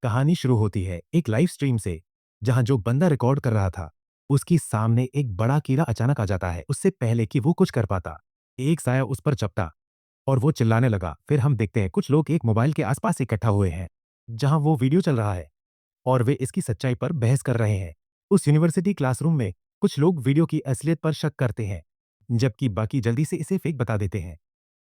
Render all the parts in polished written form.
कहानी शुरू होती है एक लाइव स्ट्रीम से, जहां जो बंदा रिकॉर्ड कर रहा था उसकी सामने एक बड़ा कीड़ा अचानक आ जाता है उससे पहले कि वो कुछ कर पाता। एक साया उस पर चपटा और वो चिल्लाने लगा। फिर हम देखते हैं कुछ लोग एक मोबाइल के आसपास इकट्ठा हुए हैं जहां वो वीडियो चल रहा है और वे इसकी सच्चाई पर बहस कर रहे हैं। उस यूनिवर्सिटी क्लासरूम में कुछ लोग वीडियो की असलियत पर शक करते हैं, जबकि बाकी जल्दी से इसे फेक बता देते हैं।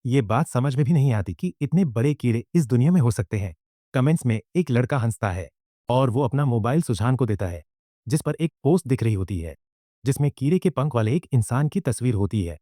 ये बात समझ में भी नहीं आती कि इतने बड़े कीड़े इस दुनिया में हो सकते हैं। कमेंट्स में एक लड़का हंसता है और वो अपना मोबाइल सुजान को देता है, जिस पर एक पोस्ट दिख रही होती है जिसमें कीड़े के पंख वाले एक इंसान की तस्वीर होती है।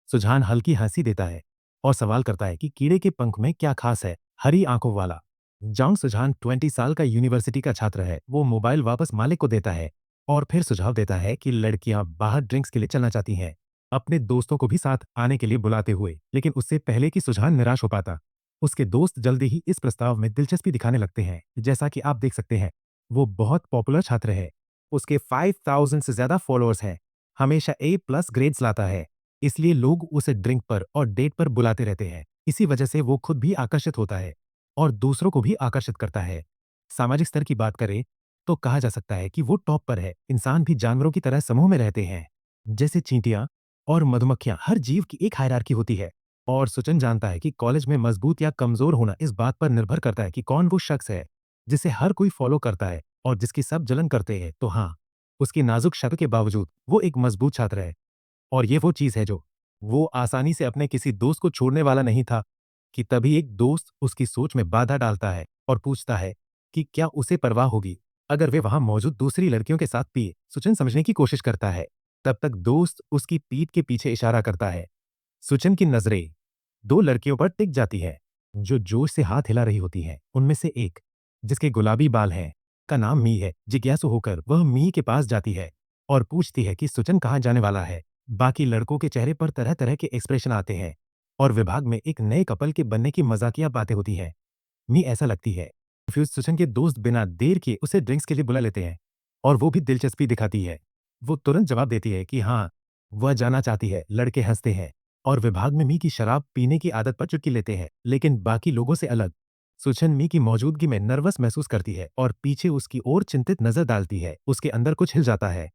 सुजान हल्की हंसी देता है और सवाल करता है कि कीड़े के पंख में क्या खास है। हरी आंखों वाला जॉन्ग सुजान 20 साल का यूनिवर्सिटी का छात्र है। वो मोबाइल वापस मालिक को देता है और फिर सुझाव देता है कि लड़कियां बाहर ड्रिंक्स के लिए चलना चाहती हैं, अपने दोस्तों को भी साथ आने के लिए बुलाते हुए। लेकिन उससे पहले कि सुजान निराश हो पाता, उसके दोस्त जल्दी ही इस प्रस्ताव में दिलचस्पी दिखाने लगते हैं। जैसा कि आप देख सकते हैं, वो बहुत पॉपुलर छात्र है। उसके 5000 से ज्यादा फॉलोअर्स हैं, हमेशा A+ ग्रेड्स लाता है, इसलिए लोग उसे ड्रिंक पर और डेट पर बुलाते रहते हैं। इसी वजह से वो खुद भी आकर्षित होता है और दूसरों को भी आकर्षित करता है। सामाजिक स्तर की बात करें तो कहा जा सकता है कि वो टॉप पर है। इंसान भी जानवरों की तरह समूह में रहते हैं, जैसे चींटियां और मधुमक्खियां। हर जीव की एक हायरार्की होती है और सुचन जानता है कि कॉलेज में मजबूत या कमजोर होना इस बात पर निर्भर करता है कि कौन वो शख्स है जिसे हर कोई फॉलो करता है और जिसकी सब जलन करते हैं। तो हाँ, उसकी नाजुक शक्ल के बावजूद वो एक मजबूत छात्र है और ये वो चीज है जो वो आसानी से अपने किसी दोस्त को छोड़ने वाला नहीं था। कि तभी एक दोस्त उसकी सोच में बाधा डालता है और पूछता है कि क्या उसे परवाह होगी अगर वे वहां मौजूद दूसरी लड़कियों के साथ पिए। सुचन समझने की कोशिश करता है, तब तक दोस्त उसकी पीठ के पीछे इशारा करता है। सुचन की नजरें दो लड़कियों पर टिक जाती है जो जोश से हाथ हिला रही होती हैं। उनमें से एक, जिसके गुलाबी बाल हैं, का नाम मी है। जिज्ञासु होकर वह मी के पास जाती है और पूछती है कि सुचन कहाँ जाने वाला है। बाकी लड़कों के चेहरे पर तरह तरह के एक्सप्रेशन आते हैं और विभाग में एक नए कपल के बनने की मजाकिया बातें होती हैं। मी ऐसा लगती है कंफ्यूज। सुचन के दोस्त बिना देर किए उसे ड्रिंक्स के लिए बुला लेते हैं और वो भी दिलचस्पी दिखाती है। वो तुरंत जवाब देती है कि हाँ, वह जाना चाहती है। लड़के हंसते हैं और विभाग में मी की शराब पीने की आदत पर चुटकी लेते हैं, लेकिन बाकी लोगों से अलग। सुचन मी की मौजूदगी में नर्वस महसूस करती है और पीछे उसकी ओर चिंतित नजर डालती है। उसके अंदर कुछ हिल जाता है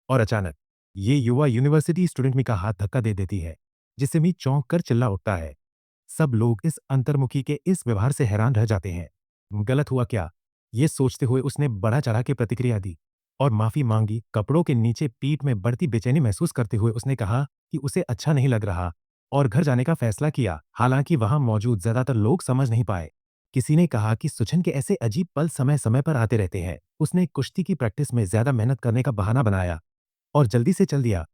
और अचानक ये युवा यूनिवर्सिटी स्टूडेंट मी का हाथ धक्का दे देती है, जिससे मी चौंक कर चिल्ला उठता है। सब लोग इस अंतर्मुखी के इस व्यवहार से हैरान रह जाते हैं। गलत हुआ क्या, ये सोचते हुए उसने बढ़ा चढ़ा के प्रतिक्रिया दी और माफी मांगी। कपड़ों के नीचे पीठ में बढ़ती बेचैनी महसूस करते हुए उसने कहा कि उसे अच्छा नहीं लग रहा और घर जाने का फैसला किया। हालांकि वहां मौजूद ज्यादातर लोग समझ नहीं पाए। किसी ने कहा कि सुचन के ऐसे अजीब पल समय समय पर आते रहते हैं। उसने कुश्ती की प्रैक्टिस में ज्यादा मेहनत करने का बहाना बनाया और जल्दी से चल दिया।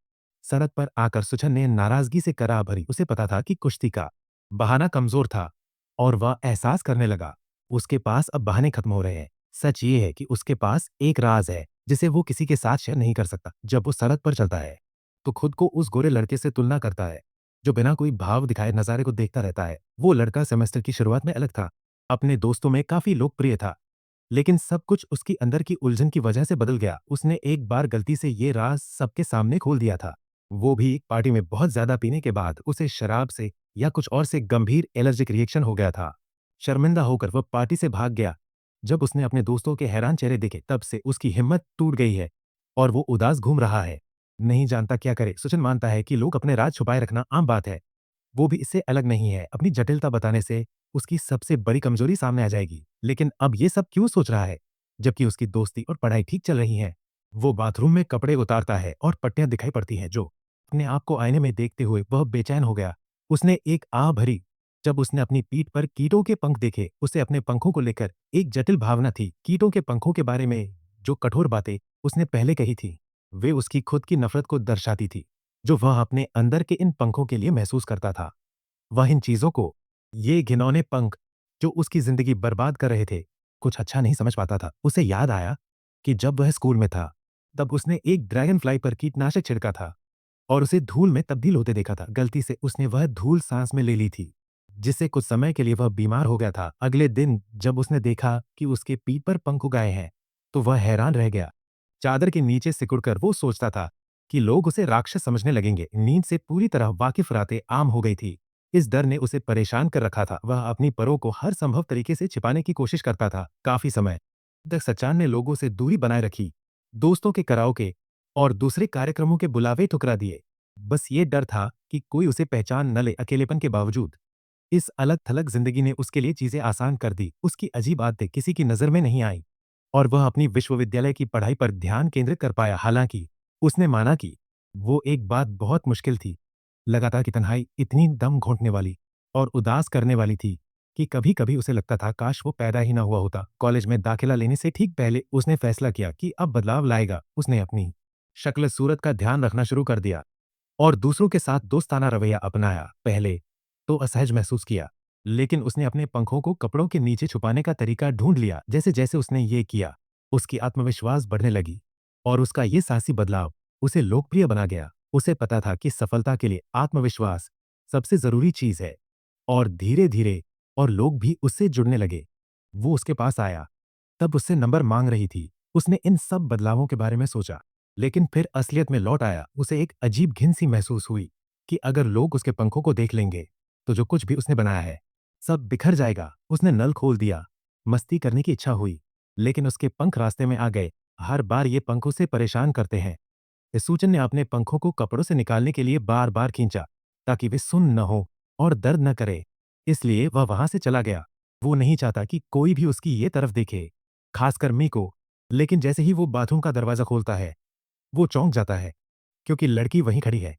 सड़क पर आकर सुचन ने नाराजगी से करा भरी। उसे पता था कि कुश्ती का बहाना कमजोर था और वह एहसास करने लगा उसके पास अब बहाने खत्म हो रहे हैं। सच ये है कि उसके पास एक राज है जिसे वो किसी के साथ शेयर नहीं कर सकता। जब वो सड़क पर चलता है तो खुद को उस गोरे लड़के से तुलना करता है जो बिना कोई भाव दिखाए नजारे को देखता रहता है। वो लड़का सेमेस्टर की शुरुआत में अलग था, अपने दोस्तों में काफी लोकप्रिय था, लेकिन सब कुछ उसकी अंदर की उलझन की वजह से बदल गया। उसने एक बार गलती से ये राज सबके सामने खोल दिया था। वो भी एक पार्टी में बहुत ज्यादा पीने के बाद उसे शराब से या कुछ और से गंभीर एलर्जिक रिएक्शन हो गया था। शर्मिंदा होकर वह पार्टी से भाग गया। जब उसने अपने दोस्तों के हैरान चेहरे देखे, तब से उसकी हिम्मत टूट गई है और वो उदास घूम रहा है, नहीं जानता क्या करे। सुचन मानता है कि लोग अपने राज छुपाए रखना आम बात है, वो भी इससे अलग नहीं है। अपनी जटिलता बताने से उसकी सबसे बड़ी कमजोरी सामने आ जाएगी। लेकिन अब ये सब क्यों सोच रहा है जबकि उसकी दोस्ती और पढ़ाई ठीक चल रही है। वो बाथरूम में कपड़े उतारता है और पट्टियां दिखाई पड़ती हैं जो अपने आप को आईने में देखते हुए वह बेचैन हो गया। उसने एक आह भरी जब उसने अपनी पीठ पर कीटों के पंख देखे। उसे अपने पंखों को लेकर एक जटिल भावना थी। कीटों के पंखों के बारे में जो कठोर बातें उसने पहले कही थी, वे उसकी खुद की नफरत को दर्शाती थी जो वह अपने अंदर के इन पंखों के लिए महसूस करता था। वह इन चीजों को, ये घिनौने पंख जो उसकी जिंदगी बर्बाद कर रहे थे, कुछ अच्छा नहीं समझ पाता था। उसे याद आया कि जब वह स्कूल में था तब उसने एक ड्रैगन फ्लाई पर कीटनाशक छिड़का था और उसे धूल में तब्दील होते देखा था। गलती से उसने वह धूल सांस में ले ली थी, जिससे कुछ समय के लिए वह बीमार हो गया था। अगले दिन जब उसने देखा कि उसके पीठ पर पंख उगाए हैं तो वह हैरान रह गया। चादर के नीचे सिकुड़कर वो सोचता था कि लोग उसे राक्षस समझने लगेंगे। नींद से पूरी तरह वाकिफ रातें आम हो गई थी। इस डर ने उसे परेशान कर रखा था। वह अपनी परों को हर संभव तरीके से छिपाने की कोशिश करता था। काफी समय तक सचान ने लोगों से दूरी बनाए रखी, दोस्तों के कराओके और दूसरे कार्यक्रमों के बुलावे ठुकरा दिए। बस ये डर था कि कोई उसे पहचान न ले। अकेलेपन के बावजूद इस अलग-थलग जिंदगी ने उसके लिए चीजें आसान कर दी। उसकी अजीब आदतें किसी की नजर में नहीं आई और वह अपनी विश्वविद्यालय की पढ़ाई पर ध्यान केंद्रित कर पाया। हालांकि उसने माना कि वो एक बात बहुत मुश्किल थी। लगातार की तन्हाई इतनी दम घोंटने वाली और उदास करने वाली थी कि कभी-कभी उसे लगता था काश वो पैदा ही ना हुआ होता। कॉलेज में दाखिला लेने से ठीक पहले उसने फैसला किया कि अब बदलाव लाएगा। उसने अपनी शक्ल सूरत का ध्यान रखना शुरू कर दिया और दूसरों के साथ दोस्ताना रवैया अपनाया। पहले तो असहज महसूस किया, लेकिन उसने अपने पंखों को कपड़ों के नीचे छुपाने का तरीका ढूंढ लिया। जैसे-जैसे उसने ये किया, उसकी आत्मविश्वास बढ़ने लगी और उसका ये साहसी बदलाव उसे लोकप्रिय बना गया। उसे पता था कि सफलता के लिए आत्मविश्वास सबसे जरूरी चीज है और धीरे-धीरे और लोग भी उससे जुड़ने लगे। वो उसके पास आया, तब उससे नंबर मांग रही थी। उसने इन सब बदलावों के बारे में सोचा, लेकिन फिर असलियत में लौट आया। उसे एक अजीब घिन सी महसूस हुई कि अगर लोग उसके पंखों को देख लेंगे, तो जो कुछ भी उसने बनाया है, सब बिखर जाएगा। उसने नल खोल दिया, मस्ती करने की इच्छा हुई, लेकिन उसके पंख रास्ते में आ गए। हर बार ये पंख उसे परेशान करते हैं। सूचन ने अपने पंखों को कपड़ों से निकालने के लिए बार-बार खींचा, ताकि वे सुन्न न हो और दर्द न करे। इसलिए वह वहां से चला गया। वो नहीं चाहता कि कोई भी उसकी ये तरफ देखे, खासकर मी को। लेकिन जैसे ही वो बाथरूम का दरवाजा खोलता है, वो चौंक जाता है, क्योंकि लड़की वहीं खड़ी है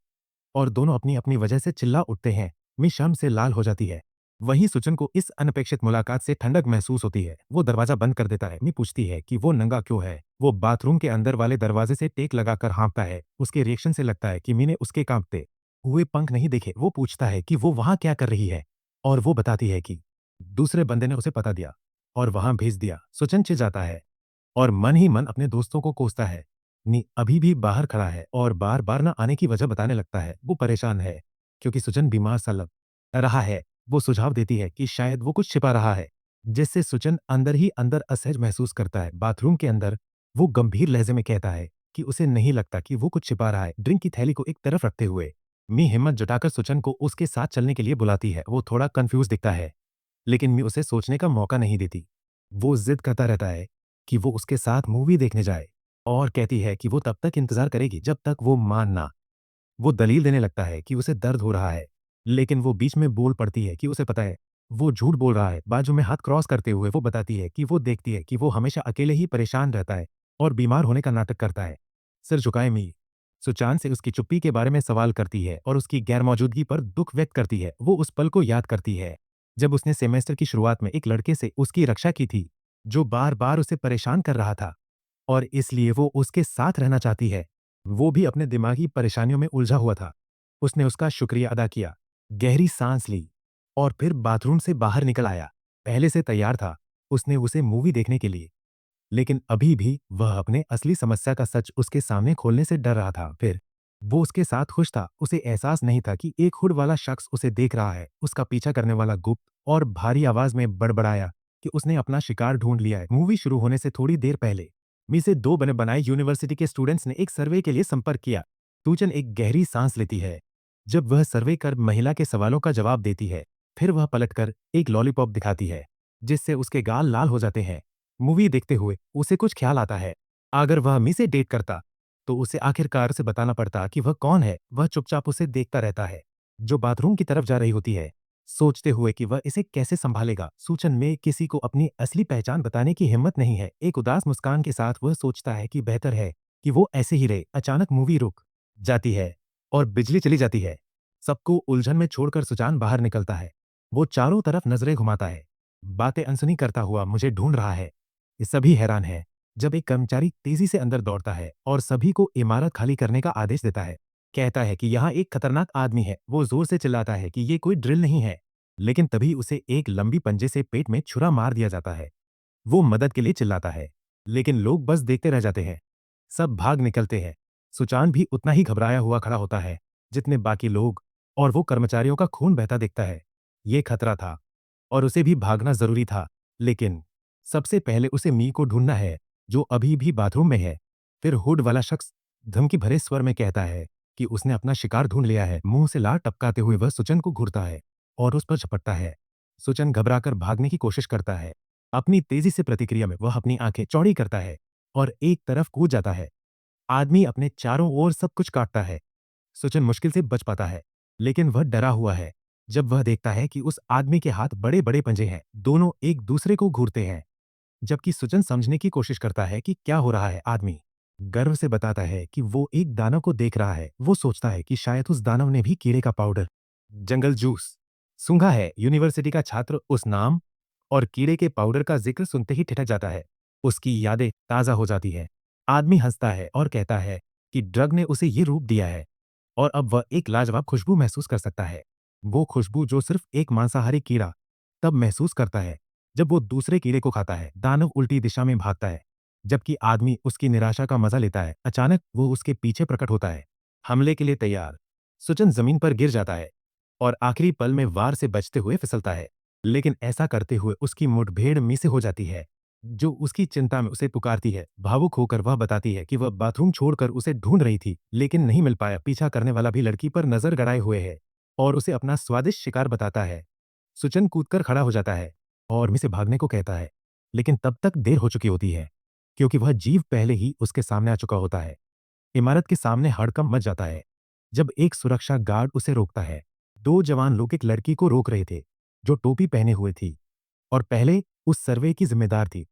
और दोनों अपनी-अपनी वजह से चिल्ला उठते हैं। मी शर्म से लाल हो जाती है। वहीं सुचन को इस अनपेक्षित मुलाकात से ठंडक महसूस होती है। वो दरवाजा बंद कर देता है। मी पूछती है कि वो नंगा क्यों है। वो बाथरूम के अंदर वाले दरवाजे से टेक लगाकर हाँफता है। उसके रिएक्शन से लगता है कि मी ने उसके कांपते हुए पंख नहीं देखे। वो पूछता है कि वो वहां क्या कर रही है और वो बताती है कि दूसरे बंदे ने उसे पता दिया और वहां भेज दिया। सुचन चिढ़ जाता है और मन ही मन अपने दोस्तों को कोसता है। नी अभी भी बाहर खड़ा है और बार-बार न आने की वजह बताने लगता है। वो परेशान है, क्योंकि सुचन बीमार सा लग रहा है। वो सुझाव देती है कि शायद वो कुछ छिपा रहा है, जिससे सुचन अंदर ही अंदर असहज महसूस करता है। बाथरूम के अंदर वो गंभीर लहजे में कहता है कि उसे नहीं लगता कि वो कुछ छिपा रहा है। ड्रिंक की थैली को एक तरफ रखते हुए मी हिम्मत जुटाकर सुचन को उसके साथ चलने के लिए बुलाती है। वो थोड़ा कंफ्यूज दिखता है, लेकिन मी उसे सोचने का मौका नहीं देती। वो जिद करता रहता है कि वो उसके साथ मूवी देखने जाए और कहती है कि वो तब तक इंतजार करेगी जब तक वो मान ना। वो दलील देने लगता है कि उसे दर्द हो रहा है, लेकिन वो बीच में बोल पड़ती है कि उसे पता है वो झूठ बोल रहा है। बाजू में हाथ क्रॉस करते हुए वो बताती है कि वो देखती है कि वो हमेशा अकेले ही परेशान रहता है और बीमार होने का नाटक करता है। सिर झुकाए मी सुचान से उसकी चुप्पी के बारे में सवाल करती है और उसकी गैरमौजूदगी पर दुख व्यक्त करती है। वो उस पल को याद करती है जब उसने सेमेस्टर की शुरुआत में एक लड़के से उसकी रक्षा की थी, जो बार-बार उसे परेशान कर रहा था और इसलिए वो उसके साथ रहना चाहती है। वो भी अपने दिमागी परेशानियों में उलझा हुआ था। उसने उसका शुक्रिया अदा किया, गहरी सांस ली और फिर बाथरूम से बाहर निकल आया। पहले से तैयार था उसने उसे मूवी देखने के लिए, लेकिन अभी भी वह अपने असली समस्या का सच उसके सामने खोलने से डर रहा था। फिर वो उसके साथ खुश था। उसे एहसास नहीं था कि एक हुड वाला शख्स उसे देख रहा है। उसका पीछा करने वाला गुप्त और भारी आवाज में बड़बड़ाया कि उसने अपना शिकार ढूंढ लिया है। मूवी शुरू होने से थोड़ी देर पहले मी से दो बने बनाए यूनिवर्सिटी के स्टूडेंट्स ने एक सर्वे के लिए संपर्क किया। सूचन एक गहरी सांस लेती है जब वह सर्वे कर महिला के सवालों का जवाब देती है। फिर वह पलटकर एक लॉलीपॉप दिखाती है, जिससे उसके गाल लाल हो जाते हैं। मूवी देखते हुए उसे कुछ ख्याल आता है। अगर वह मी से डेट करता, तो उसे आखिरकार से बताना पड़ता कि वह कौन है। वह चुपचाप उसे देखता रहता है, जो बाथरूम की तरफ जा रही होती है, सोचते हुए कि वह इसे कैसे संभालेगा। सूचन में किसी को अपनी असली पहचान बताने की हिम्मत नहीं है। एक उदास मुस्कान के साथ वह सोचता है कि बेहतर है कि वो ऐसे ही रहे। अचानक मूवी रुक जाती है और बिजली चली जाती है। सबको उलझन में छोड़कर सुजान बाहर निकलता है। वो चारों तरफ नजरें घुमाता है, बातें अनसुनी करता हुआ मुझे ढूंढ रहा है। ये सभी हैरान है जब एक कर्मचारी तेजी से अंदर दौड़ता है और सभी को इमारत खाली करने का आदेश देता है। कहता है कि यहाँ एक खतरनाक आदमी है। वो जोर से चिल्लाता है कि ये कोई ड्रिल नहीं है, लेकिन तभी उसे एक लंबी पंजे से पेट में छुरा मार दिया जाता है। वो मदद के लिए चिल्लाता है, लेकिन लोग बस देखते रह जाते हैं। सब भाग निकलते हैं। सुचान भी उतना ही घबराया हुआ खड़ा होता है जितने बाकी लोग, और वो कर्मचारियों का खून बहता दिखता है। ये खतरा था और उसे भी भागना जरूरी था, लेकिन सबसे पहले उसे मी को ढूंढना है, जो अभी भी बाथरूम में है। फिर हुड वाला शख्स धमकी भरे स्वर में कहता है कि उसने अपना शिकार ढूंढ लिया है। मुंह से लार टपकाते हुए वह सुचन को घूरता है और उस पर झपटता है। सुचन घबराकर भागने की कोशिश करता है, अपनी तेजी से प्रतिक्रिया में वह अपनी आंखें चौड़ी करता है और एक तरफ कूद जाता है। आदमी अपने चारों ओर सब कुछ काटता है। सुचन मुश्किल से बच पाता है, लेकिन वह डरा हुआ है। जब वह देखता है कि उस आदमी के हाथ बड़े बड़े पंजे हैं, दोनों एक दूसरे को घूरते हैं। जबकि सुजन समझने की कोशिश करता है कि क्या हो रहा है। आदमी गर्व से बताता है कि वो एक दानव को देख रहा है। वो सोचता है कि शायद उस दानव ने भी कीड़े का पाउडर जंगल जूस सूंघा है। यूनिवर्सिटी का छात्र उस नाम और कीड़े के पाउडर का जिक्र सुनते ही ठिठक जाता है। उसकी यादें ताज़ा हो जाती है। आदमी हंसता है और कहता है कि ड्रग ने उसे ये रूप दिया है और अब वह एक लाजवाब खुशबू महसूस कर सकता है। वो खुशबू जो सिर्फ एक मांसाहारी कीड़ा तब महसूस करता है जब वो दूसरे कीड़े को खाता है। दानव उल्टी दिशा में भागता है, जबकि आदमी उसकी निराशा का मजा लेता है। अचानक वो उसके पीछे प्रकट होता है, हमले के लिए तैयार। सुचन जमीन पर गिर जाता है और आखिरी पल में वार से बचते हुए फिसलता है। लेकिन ऐसा करते हुए उसकी मुठभेड़ मी से हो जाती है, जो उसकी चिंता में उसे पुकारती है। भावुक होकर वह बताती है कि वह बाथरूम छोड़कर उसे ढूंढ रही थी, लेकिन नहीं मिल पाया। पीछा करने वाला भी लड़की पर नजर गड़ाए हुए है और उसे अपना स्वादिष्ट शिकार बताता है। सुचन कूदकर खड़ा हो जाता है और मी से भागने को कहता है, लेकिन तब तक देर हो चुकी होती है, क्योंकि वह जीव पहले ही उसके सामने आ चुका होता है। इमारत के सामने हड़कंप मच जाता है जब एक सुरक्षा गार्ड उसे रोकता है। दो जवान लोग एक लड़की को रोक रहे थे, जो टोपी पहने हुए थी और पहले उस सर्वे की जिम्मेदार थी,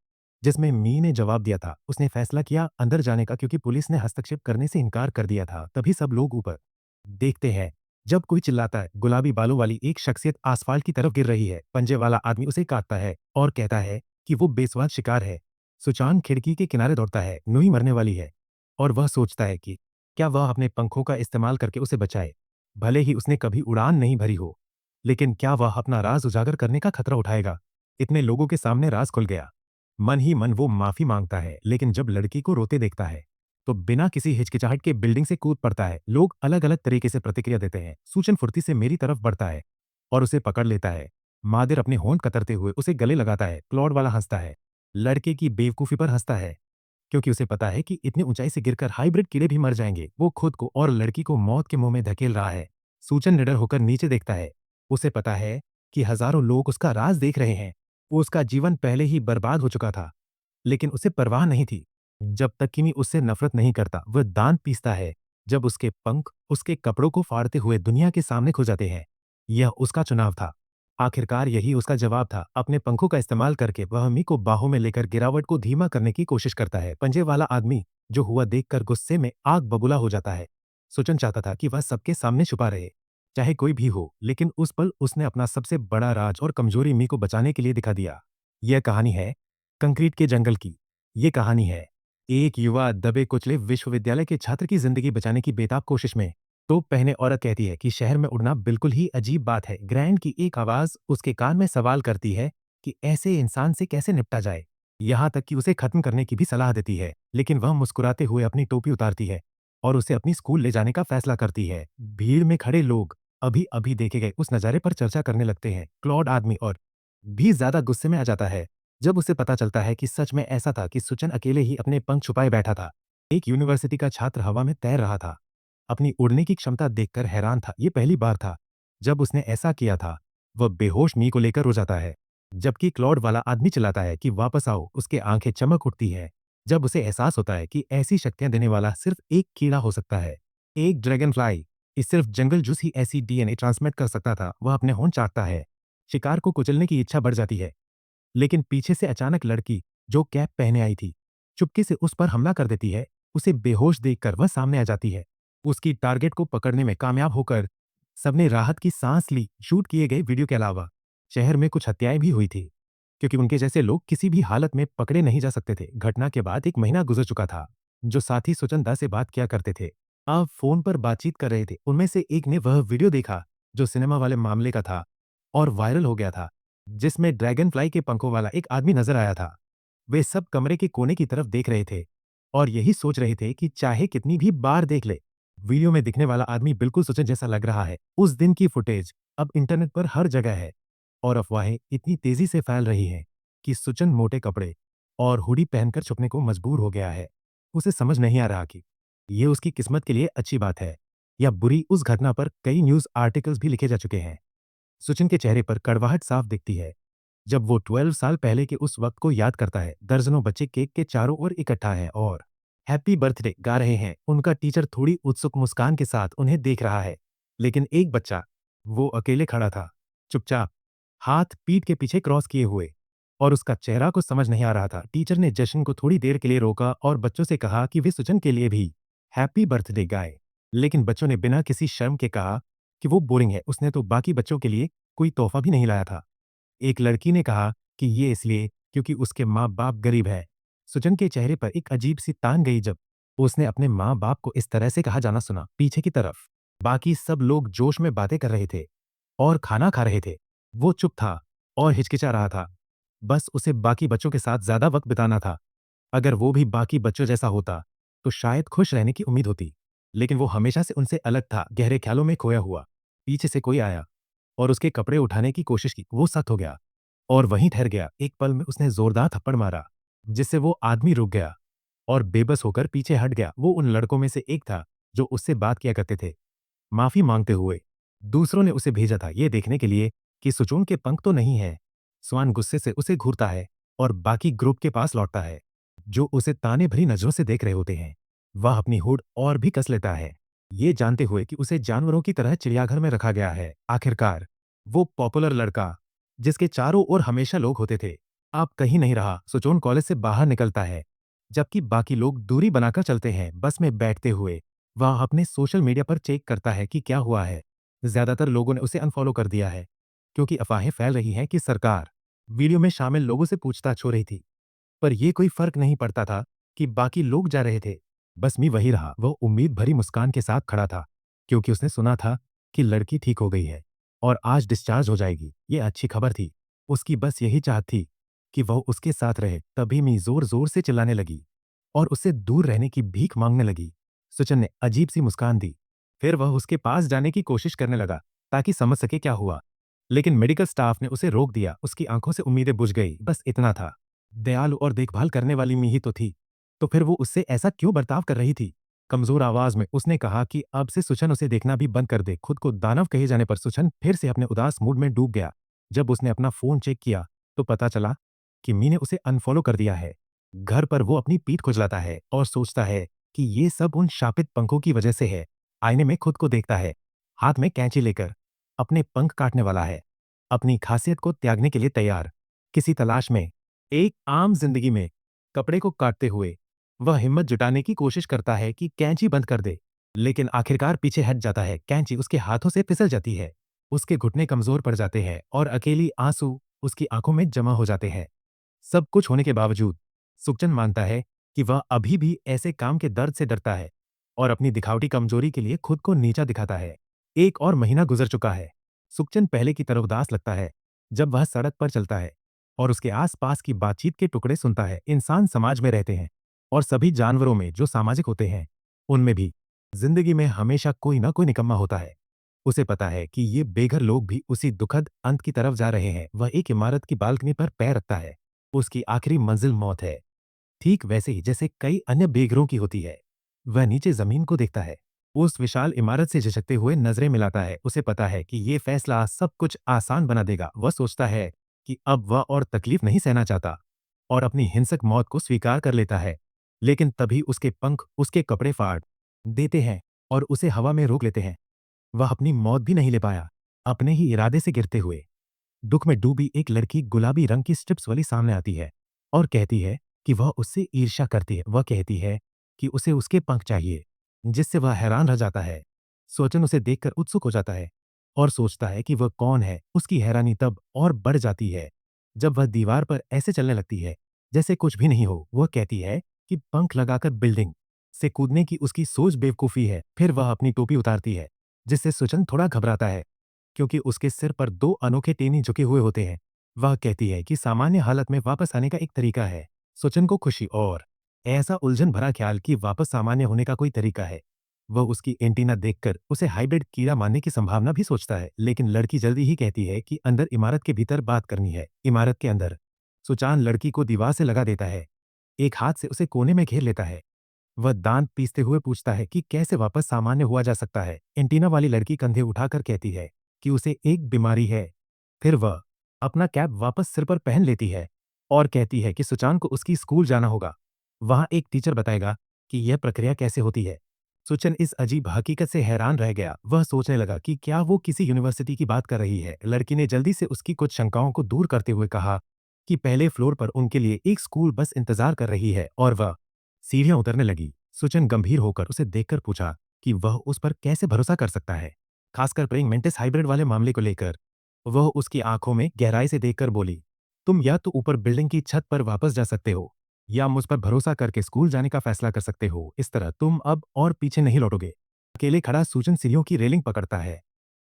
जिसमें मी ने जवाब दिया था। उसने फैसला किया अंदर जाने का, क्योंकि पुलिस ने हस्तक्षेप करने से इनकार कर दिया था। तभी सब लोग ऊपर देखते हैं जब कोई चिल्लाता है। गुलाबी बालों वाली एक शख्सियत आसफाल्ट की तरफ गिर रही है। पंजे वाला आदमी उसे काटता है और कहता है कि वो बेस्वाद शिकार है। सुचान खिड़की के किनारे दौड़ता है। नूही मरने वाली है और वह सोचता है कि क्या वह अपने पंखों का इस्तेमाल करके उसे बचाए। भले ही उसने कभी उड़ान नहीं भरी हो, लेकिन क्या वह अपना राज उजागर करने का खतरा उठाएगा। इतने लोगों के सामने राज खुल गया। मन ही मन वो माफी मांगता है, लेकिन जब लड़की को रोते देखता है तो बिना किसी हिचकिचाहट के बिल्डिंग से कूद पड़ता है। लोग अलग अलग तरीके से प्रतिक्रिया देते हैं। सूचन फुर्ती से मेरी तरफ बढ़ता है और उसे पकड़ लेता है। मादिर अपने होंठ कतरते हुए उसे गले लगाता है। क्लॉड वाला हंसता है, लड़के की बेवकूफी पर हंसता है, क्योंकि उसे पता है कि इतनी ऊंचाई से गिरकर हाइब्रिड कीड़े भी मर जाएंगे। वो खुद को और लड़की को मौत के मुंह में धकेल रहा है। सूचन निडर होकर नीचे देखता है। उसे पता है कि हजारों लोग उसका राज देख रहे हैं। वो उसका जीवन पहले ही बर्बाद हो चुका था, लेकिन उसे परवाह नहीं थी। जब तक किमी उससे नफरत नहीं करता, वह दांत पीसता है जब उसके पंख उसके कपड़ों को फाड़ते हुए दुनिया के सामने खो जाते हैं। यह उसका चुनाव था। आखिरकार यही उसका जवाब था। अपने पंखों का इस्तेमाल करके वह मी को बाहों में लेकर गिरावट को धीमा करने की कोशिश करता है। पंजे वाला आदमी जो हुआ देखकर गुस्से में आग बबूला हो जाता है। सुचन चाहता था कि वह सबके सामने छुपा रहे, चाहे कोई भी हो, लेकिन उस पल उसने अपना सबसे बड़ा राज और कमजोरी मी को बचाने के लिए दिखा दिया। यह कहानी है कंक्रीट के जंगल की। ये कहानी है एक युवा दबे कुचले विश्वविद्यालय के छात्र की जिंदगी बचाने की बेताब कोशिश में। तो पहने औरत कहती है कि शहर में उड़ना बिल्कुल ही अजीब बात है। ग्रैंड की एक आवाज उसके कान में सवाल करती है कि ऐसे इंसान से कैसे निपटा जाए, यहाँ तक कि उसे खत्म करने की भी सलाह देती है। लेकिन वह मुस्कुराते हुए अपनी टोपी उतारती है और उसे अपनी स्कूल ले जाने का फैसला करती है। भीड़ में खड़े लोग अभी अभी देखे गए उस नजारे पर चर्चा करने लगते हैं। क्लॉड आदमी और भी ज्यादा गुस्से में आ जाता है जब उसे पता चलता है कि सच में ऐसा था कि सुचन अकेले ही अपने पंख छुपाए बैठा था। एक यूनिवर्सिटी का छात्र हवा में तैर रहा था, अपनी उड़ने की क्षमता देखकर हैरान था। ये पहली बार था जब उसने ऐसा किया था। वह बेहोश मी को लेकर रो जाता है, जबकि क्लॉड वाला आदमी चिल्लाता है कि वापस आओ। उसके आंखें चमक उठती है जब उसे एहसास होता है कि ऐसी शक्तियां देने वाला सिर्फ एक कीड़ा हो सकता है, एक ड्रैगन फ्लाई। इस सिर्फ जंगल जूस ही ऐसी डीएनए ट्रांसमिट कर सकता था। वह अपने होंठ चाटता है। शिकार को कुचलने की इच्छा बढ़ जाती है, लेकिन पीछे से अचानक लड़की जो कैप पहने आई थी चुपके से उस पर हमला कर देती है। उसे बेहोश देखकर वह सामने आ जाती है। उसकी टारगेट को पकड़ने में कामयाब होकर सबने राहत की सांस ली। शूट किए गए वीडियो के अलावा शहर में कुछ हत्याएं भी हुई थी, क्योंकि उनके जैसे लोग किसी भी हालत में पकड़े नहीं जा सकते थे। घटना के बाद 1 महीना गुजर चुका था। जो साथी सुचंदा से बात किया करते थे अब फोन पर बातचीत कर रहे थे। उनमें से एक ने वह वीडियो देखा जो सिनेमा वाले मामले का था और वायरल हो गया था, जिसमें ड्रैगन फ्लाई के पंखों वाला एक आदमी नजर आया था। वे सब कमरे के कोने की तरफ देख रहे थे और यही सोच रहे थे कि चाहे कितनी भी बार देख ले, वीडियो में दिखने वाला आदमी बिल्कुल सुचन जैसा लग रहा है। उस दिन की फुटेज अब इंटरनेट पर हर जगह है और अफवाहें इतनी तेजी से फैल रही हैं कि सुचन मोटे कपड़े और हुडी पहनकर छुपने को मजबूर हो गया है। उसे समझ नहीं आ रहा कि ये उसकी किस्मत के लिए अच्छी बात है या बुरी। उस घटना पर कई न्यूज आर्टिकल्स भी लिखे जा चुके हैं। सुचिन के चेहरे पर कड़वाहट साफ दिखती है जब वो 12 साल पहले के उस वक्त को याद करता है, दर्जनों बच्चे केक के चारों ओर इकट्ठा हैं और हैप्पी बर्थडे गा रहे हैं। उनका टीचर थोड़ी उत्सुक मुस्कान के साथ उन्हें देख रहा है, लेकिन एक बच्चा, वो अकेले खड़ा था, चुपचाप, हाथ पीठ के पीछे क्रॉस किए हुए, और उसका चेहरा को समझ नहीं आ रहा था। टीचर ने जश्न को थोड़ी देर के लिए रोका और बच्चों से कहा कि वे सुजन के लिए भी हैप्पी बर्थडे गाएं। लेकिन बच्चों ने बिना किसी शर्म के कहा कि वो बोरिंग है, उसने तो बाकी बच्चों के लिए कोई तोहफा भी नहीं लाया था। एक लड़की ने कहा कि ये इसलिए क्योंकि उसके माँ बाप गरीब है। सुजन के चेहरे पर एक अजीब सी तान गई जब उसने अपने माँ बाप को इस तरह से कहा जाना सुना। पीछे की तरफ बाकी सब लोग जोश में बातें कर रहे थे और खाना खा रहे थे। वो चुप था और हिचकिचा रहा था। बस उसे बाकी बच्चों के साथ ज्यादा वक्त बिताना था। अगर वो भी बाकी बच्चों जैसा होता तो शायद खुश रहने की उम्मीद होती, लेकिन वो हमेशा से उनसे अलग था, गहरे ख्यालों में खोया हुआ। पीछे से कोई आया और उसके कपड़े उठाने की कोशिश की। वो सख्त हो गया और वहीं ठहर गया। एक पल में उसने जोरदार थप्पड़ मारा, जिससे वो आदमी रुक गया और बेबस होकर पीछे हट गया। वो उन लड़कों में से एक था जो उससे बात किया करते थे, माफी मांगते हुए। दूसरों ने उसे भेजा था ये देखने के लिए कि सुजोन के पंख तो नहीं है। स्वान गुस्से से उसे घूरता है और बाकी ग्रुप के पास लौटता है, जो उसे ताने भरी नजरों से देख रहे होते हैं। वह अपनी हुड और भी कस लेता है, ये जानते हुए कि उसे जानवरों की तरह चिड़ियाघर में रखा गया है। आखिरकार वो पॉपुलर लड़का जिसके चारों ओर हमेशा लोग होते थे, अब कहीं नहीं रहा। सुचोन कॉलेज से बाहर निकलता है, जबकि बाकी लोग दूरी बनाकर चलते हैं। बस में बैठते हुए वह अपने सोशल मीडिया पर चेक करता है कि क्या हुआ है। ज्यादातर लोगों ने उसे अनफॉलो कर दिया है, क्योंकि अफवाहें फैल रही हैं कि सरकार वीडियो में शामिल लोगों से पूछताछ हो रही थी। पर यह कोई फर्क नहीं पड़ता था कि बाकी लोग जा रहे थे। बस मी वही रहा। वो उम्मीद भरी मुस्कान के साथ खड़ा था, क्योंकि उसने सुना था कि लड़की ठीक हो गई है और आज डिस्चार्ज हो जाएगी। ये अच्छी खबर थी। उसकी बस यही चाहत थी कि वह उसके साथ रहे। तभी मी जोर जोर से चिल्लाने लगी और उससे दूर रहने की भीख मांगने लगी। सुचन ने अजीब सी मुस्कान दी। फिर वह उसके पास जाने की कोशिश करने लगा ताकि समझ सके क्या हुआ, लेकिन मेडिकल स्टाफ ने उसे रोक दिया। उसकी आंखों से उम्मीदें बुझ गई। बस इतना था, दयालु और देखभाल करने वाली मी ही तो थी, तो फिर वो उससे ऐसा क्यों बर्ताव कर रही थी? कमजोर आवाज में उसने कहा कि अब से सुचन उसे देखना भी बंद कर दे। खुद को दानव कहे जाने पर सुचन फिर से अपने उदास मूड में डूब गया। जब उसने अपना फोन चेक किया तो पता चला कि मी ने उसे अनफॉलो कर दिया है। घर पर वो अपनी पीठ खुजलाता है और सोचता है कि ये सब उन शापित पंखों की वजह से है। आईने में खुद को देखता है, हाथ में कैंची लेकर अपने पंख काटने वाला है, अपनी खासियत को त्यागने के लिए तैयार, किसी तलाश में। एक आम जिंदगी में कपड़े को काटते हुए वह हिम्मत जुटाने की कोशिश करता है कि कैंची बंद कर दे, लेकिन आखिरकार पीछे हट जाता है। कैंची उसके हाथों से फिसल जाती है, उसके घुटने कमजोर पड़ जाते हैं और अकेली आंसू उसकी आंखों में जमा हो जाते हैं। सब कुछ होने के बावजूद सुखचंद मानता है कि वह अभी भी ऐसे काम के दर्द से डरता है और अपनी दिखावटी कमजोरी के लिए खुद को नीचा दिखाता है। एक और महीना गुजर चुका है। सुखचंद पहले की तरह उदास लगता है जब वह सड़क पर चलता है और उसके आसपास की बातचीत के टुकड़े सुनता है। इंसान समाज में रहते हैं और सभी जानवरों में जो सामाजिक होते हैं, उनमें भी जिंदगी में हमेशा कोई ना कोई निकम्मा होता है। उसे पता है कि ये बेघर लोग भी उसी दुखद अंत की तरफ जा रहे हैं। वह एक इमारत की बालकनी पर पैर रखता है। उसकी आखिरी मंजिल मौत है, ठीक वैसे ही जैसे कई अन्य बेघरों की होती है। वह नीचे जमीन को देखता है, उस विशाल इमारत से झिझकते हुए नजरें मिलाता है। उसे पता है कि ये फैसला सब कुछ आसान बना देगा। वह सोचता है कि अब वह और तकलीफ नहीं सहना चाहता और अपनी हिंसक मौत को स्वीकार कर लेता है। लेकिन तभी उसके पंख उसके कपड़े फाड़ देते हैं और उसे हवा में रोक लेते हैं। वह अपनी मौत भी नहीं ले पाया, अपने ही इरादे से गिरते हुए। दुख में डूबी एक लड़की गुलाबी रंग की स्ट्रिप्स वाली सामने आती है और कहती है कि वह उससे ईर्ष्या करती है। वह कहती है कि उसे उसके पंख चाहिए, जिससे वह हैरान रह जाता है। सोचन उसे देखकर उत्सुक हो जाता है और सोचता है कि वह कौन है। उसकी हैरानी तब और बढ़ जाती है जब वह दीवार पर ऐसे चलने लगती है जैसे कुछ भी नहीं हो। वह कहती है कि पंख लगाकर बिल्डिंग से कूदने की उसकी सोच बेवकूफ़ी है। फिर वह अपनी टोपी उतारती है, जिससे सुचन थोड़ा घबराता है, क्योंकि उसके सिर पर दो अनोखे टेनी झुके हुए होते हैं। वह कहती है कि सामान्य हालत में वापस आने का एक तरीका है। सुचन को खुशी और ऐसा उलझन भरा ख्याल कि वापस सामान्य होने का कोई तरीका है। वह उसकी एंटीना देखकर उसे हाइब्रिड कीड़ा मानने की संभावना भी सोचता है, लेकिन लड़की जल्दी ही कहती है कि अंदर इमारत के भीतर बात करनी है। इमारत के अंदर सुचान लड़की को दीवार से लगा देता है, एक हाथ से उसे कोने में घेर लेता है। वह दांत पीसते हुए पूछता है कि कैसे वापस सामान्य हुआ जा सकता है। एंटीना वाली लड़की कंधे उठाकर कहती है कि उसे एक बीमारी है। फिर वह अपना कैप वापस सिर पर पहन लेती है और कहती है कि सुचान को उसकी स्कूल जाना होगा। वहां एक टीचर बताएगा कि यह प्रक्रिया कैसे होती है। सुचन इस अजीब हकीकत से हैरान रह गया। वह सोचने लगा कि क्या वो किसी यूनिवर्सिटी की बात कर रही है। लड़की ने जल्दी से उसकी कुछ शंकाओं को दूर करते हुए कहा कि पहले फ्लोर पर उनके लिए एक स्कूल बस इंतजार कर रही है और वह सीढ़ियां उतरने लगी। सुचन गंभीर होकर उसे देखकर पूछा कि वह उस पर कैसे भरोसा कर सकता है, खासकर प्रेइंग मेंटिस हाइब्रिड वाले मामले को लेकर। वह उसकी आंखों में गहराई से देखकर बोली, तुम या तो ऊपर बिल्डिंग की छत पर वापस जा सकते हो या मुझ पर भरोसा करके स्कूल जाने का फैसला कर सकते हो। इस तरह तुम अब और पीछे नहीं लौटोगे। अकेले खड़ा सूचन सीढ़ियों की रेलिंग पकड़ता है।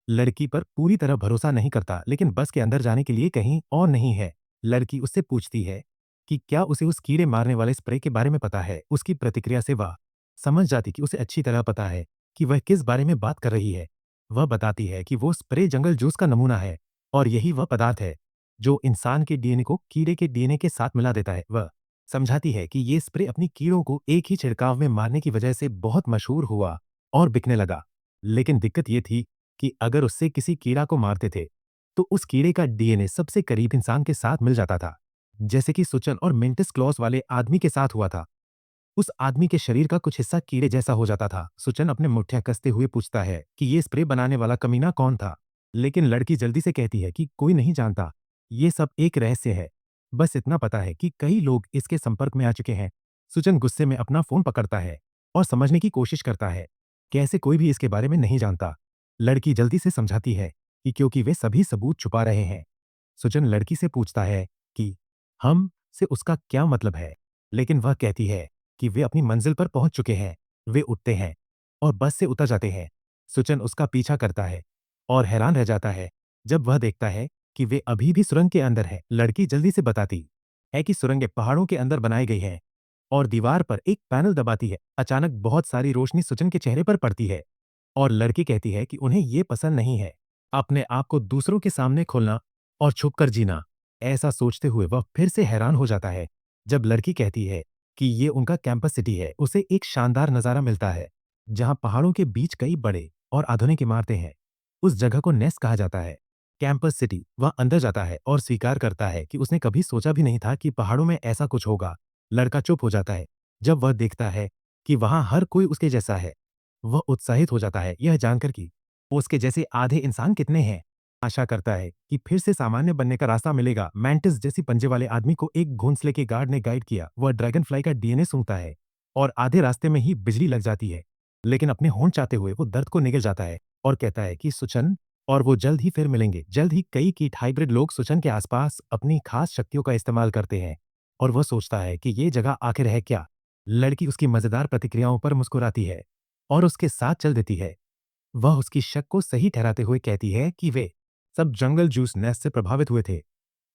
लड़की पर पूरी तरह भरोसा नहीं करता, लेकिन बस के अंदर जाने के लिए कहीं और नहीं है। लड़की उससे पूछती है कि क्या उसे उस कीड़े मारने वाले स्प्रे के बारे में पता है। उसकी प्रतिक्रिया से वह समझ जाती कि उसे अच्छी तरह पता है कि वह किस बारे में बात कर रही है। वह बताती है कि वो स्प्रे जंगल जूस का नमूना है और यही वह पदार्थ है जो इंसान के डीएनए को कीड़े के डीएनए के साथ मिला देता है। वह समझाती है कि ये स्प्रे अपनी कीड़ों को एक ही छिड़काव में मारने की वजह से बहुत मशहूर हुआ और बिकने लगा। लेकिन दिक्कत ये थी कि अगर उससे किसी कीड़ा को मारते थे, तो उस कीड़े का डीएनए सबसे करीब इंसान के साथ मिल जाता था, जैसे कि सुचन और मेंटिस क्लॉस वाले आदमी के साथ हुआ था। उस आदमी के शरीर का कुछ हिस्सा कीड़े जैसा हो जाता था। सुचन अपने मुठ्ठियां कसते हुए पूछता है कि ये स्प्रे बनाने वाला कमीना कौन था, लेकिन लड़की जल्दी से कहती है कि कोई नहीं जानता, ये सब एक रहस्य है। बस इतना पता है कि कई लोग इसके संपर्क में आ चुके हैं। सुचन गुस्से में अपना फोन पकड़ता है और समझने की कोशिश करता है कैसे कोई भी इसके बारे में नहीं जानता। लड़की जल्दी से समझाती है कि क्योंकि वे सभी सबूत छुपा रहे हैं। सुजन लड़की से पूछता है कि हम से उसका क्या मतलब है, लेकिन वह कहती है कि वे अपनी मंजिल पर पहुंच चुके हैं। वे उठते हैं और बस से उतर जाते हैं। सुचन उसका पीछा करता है और हैरान रह जाता है जब वह देखता है कि वे अभी भी सुरंग के अंदर हैं। लड़की जल्दी से बताती है कि सुरंगें पहाड़ों के अंदर बनाई गई हैं और दीवार पर एक पैनल दबाती है। अचानक बहुत सारी रोशनी सुचन के चेहरे पर पड़ती है और लड़की कहती है कि उन्हें ये पसंद नहीं है, अपने आप को दूसरों के सामने खोलना और छुपकर जीना। ऐसा सोचते हुए वह फिर से हैरान हो जाता है जब लड़की कहती है कि ये उनका कैंपस सिटी है। उसे एक शानदार नज़ारा मिलता है जहां पहाड़ों के बीच कई बड़े और आधुनिक इमारतें हैं। उस जगह को नेस्ट कहा जाता है, कैंपस सिटी। वह अंदर जाता है और स्वीकार करता है कि उसने कभी सोचा भी नहीं था कि पहाड़ों में ऐसा कुछ होगा। लड़का चुप हो जाता है जब वह देखता है कि वहां हर कोई उसके जैसा है। वह उत्साहित हो जाता है यह जानकर कि उसके जैसे आधे इंसान कितने हैं। आशा करता है कि फिर से सामान्य बनने का रास्ता मिलेगा। मैंटिस जैसी पंजे वाले आदमी को एक घोंसले के गार्ड ने गाइड किया। वह ड्रैगन फ्लाई का डीएनए सूंघता है और आधे रास्ते में ही बिजली लग जाती है, लेकिन अपने होंठ चाहते हुए वो दर्द को निगल जाता है और कहता है कि सुचन और वो जल्द ही फिर मिलेंगे। जल्द ही कई कीट हाइब्रिड लोग सुचन के आसपास अपनी खास शक्तियों का इस्तेमाल करते हैं और वह सोचता है कि ये जगह आखिर है क्या। लड़की उसकी मजेदार प्रतिक्रियाओं पर मुस्कुराती है और उसके साथ चल देती है। वह उसकी शक को सही ठहराते हुए कहती है कि वे सब जंगल जूस नेस्ट से प्रभावित हुए थे।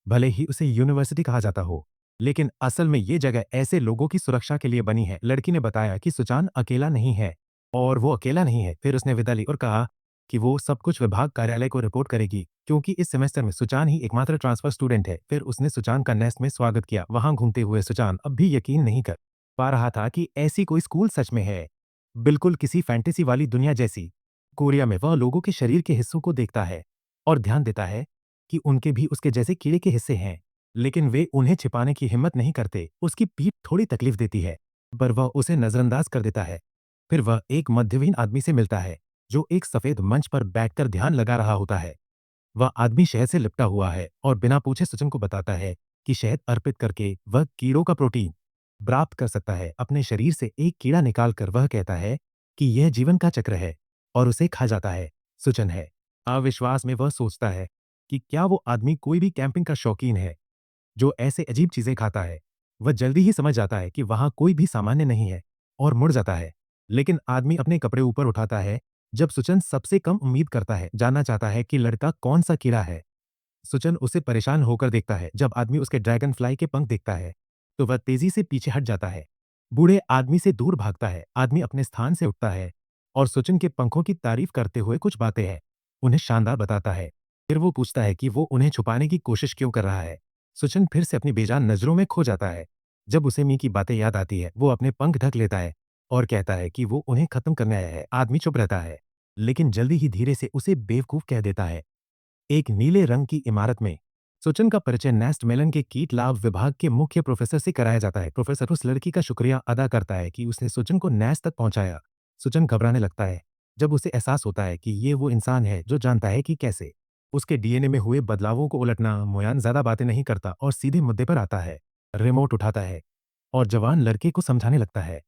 भले ही उसे यूनिवर्सिटी कहा जाता हो, लेकिन असल में ये जगह ऐसे लोगों की सुरक्षा के लिए बनी है। लड़की ने बताया कि सुजान अकेला नहीं है और वो अकेला नहीं है। फिर उसने विदा ली और कहा कि वो सब कुछ विभाग कार्यालय को रिपोर्ट करेगी, क्योंकि इस सेमेस्टर में सुजान ही एकमात्र ट्रांसफर स्टूडेंट है। फिर उसने सुजान का नेस्ट में स्वागत किया। वहां घूमते हुए सुजान अब भी यकीन नहीं कर पा रहा था कि ऐसी कोई स्कूल सच में है, बिल्कुल किसी फैंटेसी वाली दुनिया जैसी। कोरिया में वह लोगों के शरीर के हिस्सों को देखता है और ध्यान देता है कि उनके भी उसके जैसे कीड़े के हिस्से हैं, लेकिन वे उन्हें छिपाने की हिम्मत नहीं करते। उसकी पीठ थोड़ी तकलीफ देती है, पर वह उसे नजरअंदाज कर देता है। फिर वह एक मध्यवीन आदमी से मिलता है जो एक सफेद मंच पर बैठकर ध्यान लगा रहा होता है। वह आदमी शहद से लिपटा हुआ है और बिना पूछे सुचन को बताता है कि शहद अर्पित करके वह कीड़ों का प्रोटीन प्राप्त कर सकता है। अपने शरीर से एक कीड़ा निकालकर वह कहता है कि यह जीवन का चक्र है और उसे खा जाता है। सुचन है अविश्वास में वह सोचता है कि क्या वो आदमी कोई भी कैंपिंग का शौकीन है जो ऐसे अजीब चीजें खाता है। वह जल्दी ही समझ जाता है कि वहां कोई भी सामान्य नहीं है और मुड़ जाता है, लेकिन आदमी अपने कपड़े ऊपर उठाता है जब सुचन सबसे कम उम्मीद करता है। जानना चाहता है कि लड़का कौन सा कीड़ा है। सुचन उसे परेशान होकर देखता है। जब आदमी उसके ड्रैगन फ्लाई के पंख देखता है तो वह तेजी से पीछे हट जाता है, बूढ़े आदमी से दूर भागता है। आदमी अपने स्थान से उठता है और सुचन के पंखों की तारीफ करते हुए कुछ बातें हैं उन्हें शानदार बताता है। फिर वो पूछता है कि वो उन्हें छुपाने की कोशिश क्यों कर रहा है। सुचन फिर से अपनी बेजान नजरों में खो जाता है। जब उसे मी की बातें याद आती है वो अपने पंख ढक लेता है और कहता है कि वो उन्हें खत्म करने आया है। आदमी चुप रहता है, लेकिन जल्दी ही धीरे से उसे बेवकूफ कह देता है। एक नीले रंग की इमारत में सुचन का परिचय नेस्ट मेलन के कीट लाभ विभाग के मुख्य प्रोफेसर से कराया जाता है। प्रोफेसर उस लड़की का शुक्रिया अदा करता है कि उसने सुचन को नेस्ट तक पहुंचाया। सुचन घबराने लगता है जब उसे एहसास होता है कि ये वो इंसान है जो जानता है कि कैसे उसके डीएनए में हुए बदलावों को उलटना। मोयान ज्यादा बातें नहीं करता और सीधे मुद्दे पर आता है। रिमोट उठाता है और जवान लड़के को समझाने लगता है।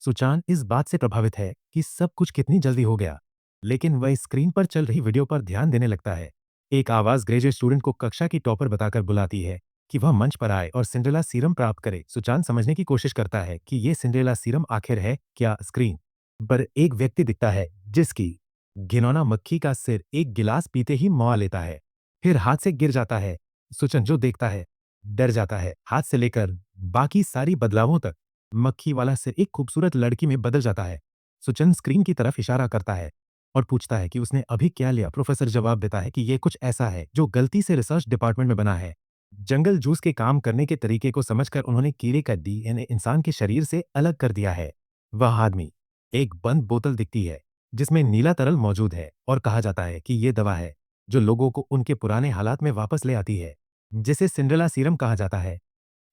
सुचान इस बात से प्रभावित है कि सब कुछ कितनी जल्दी हो गया, लेकिन वह स्क्रीन पर चल रही वीडियो पर ध्यान देने लगता है। एक आवाज ग्रेजुएट स्टूडेंट को कक्षा की टॉपर बताकर बुलाती है कि वह मंच पर आए और सिंड्रेला सीरम प्राप्त करे। सुचान समझने की कोशिश करता है कि यह सिंड्रेला सीरम आखिर है क्या। स्क्रीन पर एक व्यक्ति दिखता है जिसकी घिनौना मक्खी का सिर एक गिलास पीते ही मुआ लेता है, फिर हाथ से गिर जाता है। सुचन जो देखता है डर जाता है। हाथ से लेकर बाकी सारी बदलावों तक मक्खी वाला सिर एक खूबसूरत लड़की में बदल जाता है। सुचन स्क्रीन की तरफ इशारा करता है और पूछता है कि उसने अभी क्या लिया। प्रोफेसर जवाब देता है कि यह कुछ ऐसा है जो गलती से रिसर्च डिपार्टमेंट में बना है। जंगल जूस के काम करने के तरीके को समझकर उन्होंने कीड़े का डीएनए इंसान के शरीर से अलग कर दिया है। वह आदमी एक बंद बोतल दिखती है जिसमें नीला तरल मौजूद है और कहा जाता है कि यह दवा है जो लोगों को उनके पुराने हालात में वापस ले आती है, जिसे सिंड्रेला सीरम कहा जाता है।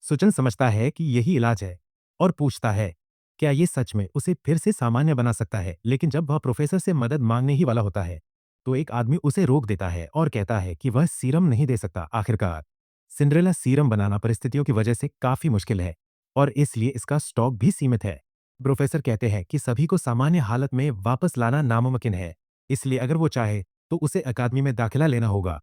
सुचन समझता है कि यही इलाज है और पूछता है क्या ये सच में उसे फिर से सामान्य बना सकता है। लेकिन जब वह प्रोफेसर से मदद मांगने ही वाला होता है तो एक आदमी उसे रोक देता है और कहता है कि वह सीरम नहीं दे सकता। आखिरकार सिंड्रेला सीरम बनाना परिस्थितियों की वजह से काफी मुश्किल है और इसलिए इसका स्टॉक भी सीमित है। प्रोफेसर कहते हैं कि सभी को सामान्य हालत में वापस लाना नामुमकिन है, इसलिए अगर वो चाहे तो उसे अकादमी में दाखिला लेना होगा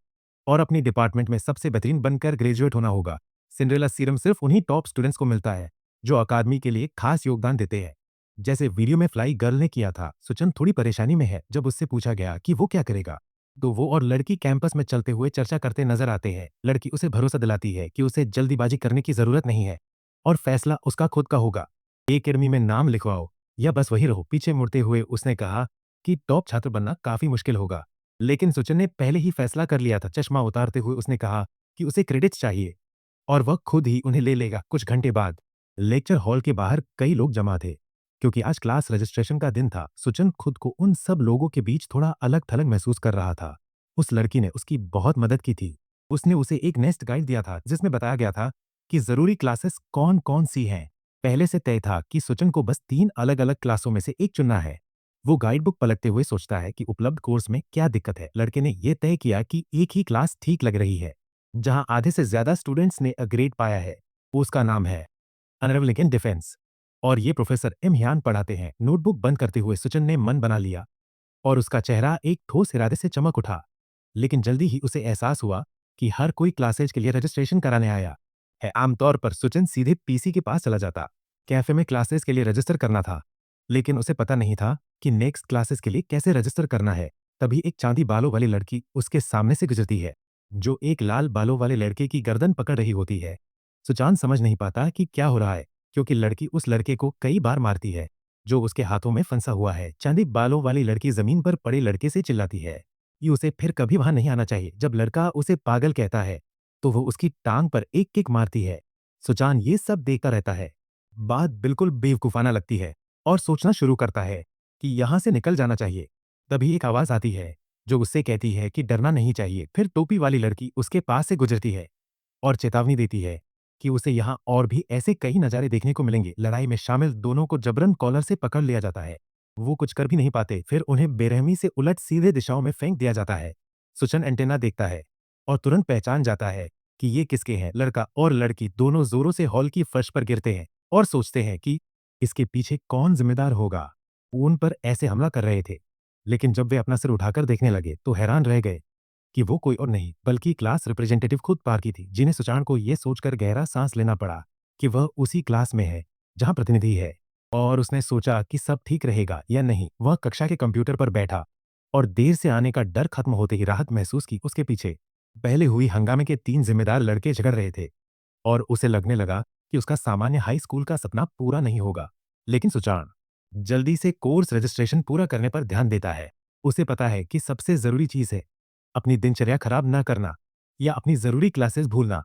और अपनी डिपार्टमेंट में सबसे बेहतरीन बनकर ग्रेजुएट होना होगा। सिंड्रेला सीरम सिर्फ उन्हीं टॉप स्टूडेंट्स को मिलता है जो अकादमी के लिए खास योगदान देते हैं, जैसे वीडियो में फ्लाई गर्ल ने किया था। सुचन थोड़ी परेशानी में है जब उससे पूछा गया कि वो क्या करेगा तो वो और लड़की कैंपस में चलते हुए चर्चा करते नजर आते हैं। लड़की उसे भरोसा दिलाती है कि उसे जल्दीबाजी करने की जरूरत नहीं है और फैसला उसका खुद का होगा। एकेडमी में नाम लिखवाओ या बस वही रहो। पीछे मुड़ते हुए उसने कहा कि टॉप छात्र बनना काफी मुश्किल होगा, लेकिन सुचन ने पहले ही फैसला कर लिया था। चश्मा उतारते हुए उसने कहा कि उसे क्रेडिट्स चाहिए और वह खुद ही उन्हें ले लेगा। कुछ घंटे बाद लेक्चर हॉल के बाहर कई लोग जमा थे क्योंकि आज क्लास रजिस्ट्रेशन का दिन था। सुचन खुद को उन सब लोगों के बीच थोड़ा अलग थलग महसूस कर रहा था। उस लड़की ने उसकी बहुत मदद की थी। उसने उसे एक नेस्ट गाइड दिया था जिसमें बताया गया था कि जरूरी क्लासेस कौन कौन सी हैं। पहले से तय था कि सुचन को बस 3 अलग अलग क्लासों में से एक चुनना है। वो गाइड बुक पलटते हुए सोचता है कि उपलब्ध कोर्स में क्या दिक्कत है। लड़के ने यह तय किया कि एक ही क्लास ठीक लग रही है जहां आधे से ज्यादा स्टूडेंट्स ने ग्रेड पाया है। उसका नाम है अनरवलिंग डिफेंस और ये प्रोफेसर इम्तिहान पढ़ाते हैं। नोटबुक बंद करते हुए सुचन ने मन बना लिया और उसका चेहरा एक ठोस इरादे से चमक उठा। लेकिन जल्दी ही उसे एहसास हुआ कि हर कोई क्लासेज के लिए रजिस्ट्रेशन कराने आया है। आमतौर पर सुचन सीधे पीसी के पास चला जाता। कैफे में क्लासेस के लिए रजिस्टर करना था, लेकिन उसे पता नहीं था कि नेक्स्ट क्लासेस के लिए कैसे रजिस्टर करना है। तभी एक चांदी बालों वाली लड़की उसके सामने से गुजरती है जो एक लाल बालों वाले लड़के की गर्दन पकड़ रही होती है। सुचान समझ नहीं पाता कि क्या हो रहा है क्योंकि लड़की उस लड़के को कई बार मारती है जो उसके हाथों में फंसा हुआ है। चांदी बालों वाली लड़की जमीन पर पड़े लड़के से चिल्लाती है कि उसे फिर कभी वहां नहीं आना चाहिए। जब लड़का उसे पागल कहता है तो वो उसकी टांग पर एक किक मारती है। सुचान ये सब देखता रहता है। बात बिल्कुल बेवकूफाना लगती है और सोचना शुरू करता है कि यहां से निकल जाना चाहिए। तभी एक आवाज आती है जो उससे कहती है कि डरना नहीं चाहिए। फिर टोपी वाली लड़की उसके पास से गुजरती है और चेतावनी देती है कि उसे यहाँ और भी ऐसे कई नज़ारे देखने को मिलेंगे। लड़ाई में शामिल दोनों को जबरन कॉलर से पकड़ लिया जाता है। वो कुछ कर भी नहीं पाते, फिर उन्हें बेरहमी से उलट सीधे दिशाओं में फेंक दिया जाता है। सुचन एंटेना देखता है और तुरंत पहचान जाता है कि ये किसके हैं। लड़का और लड़की दोनों जोरों से हॉल की फर्श पर गिरते हैं और सोचते हैं कि इसके पीछे कौन जिम्मेदार होगा। वो उन पर ऐसे हमला कर रहे थे, लेकिन जब वे अपना सिर उठाकर देखने लगे तो हैरान रह गए कि वो कोई और नहीं बल्कि क्लास रिप्रेजेंटेटिव खुद पार्की थी, जिन्हें सुचान को यह सोचकर गहरा सांस लेना पड़ा कि वह उसी क्लास में है जहां प्रतिनिधि है। और उसने सोचा कि सब ठीक रहेगा या नहीं। वह कक्षा के कंप्यूटर पर बैठा और देर से आने का डर खत्म होते ही राहत महसूस की। उसके पीछे पहले हुई हंगामे के 3 जिम्मेदार लड़के झगड़ रहे थे और उसे लगने लगा कि उसका सामान्य हाई स्कूल का सपना पूरा नहीं होगा। लेकिन सुचान जल्दी से कोर्स रजिस्ट्रेशन पूरा करने पर ध्यान देता है। उसे पता है कि सबसे जरूरी चीज है अपनी दिनचर्या खराब न करना या अपनी जरूरी क्लासेस भूलना।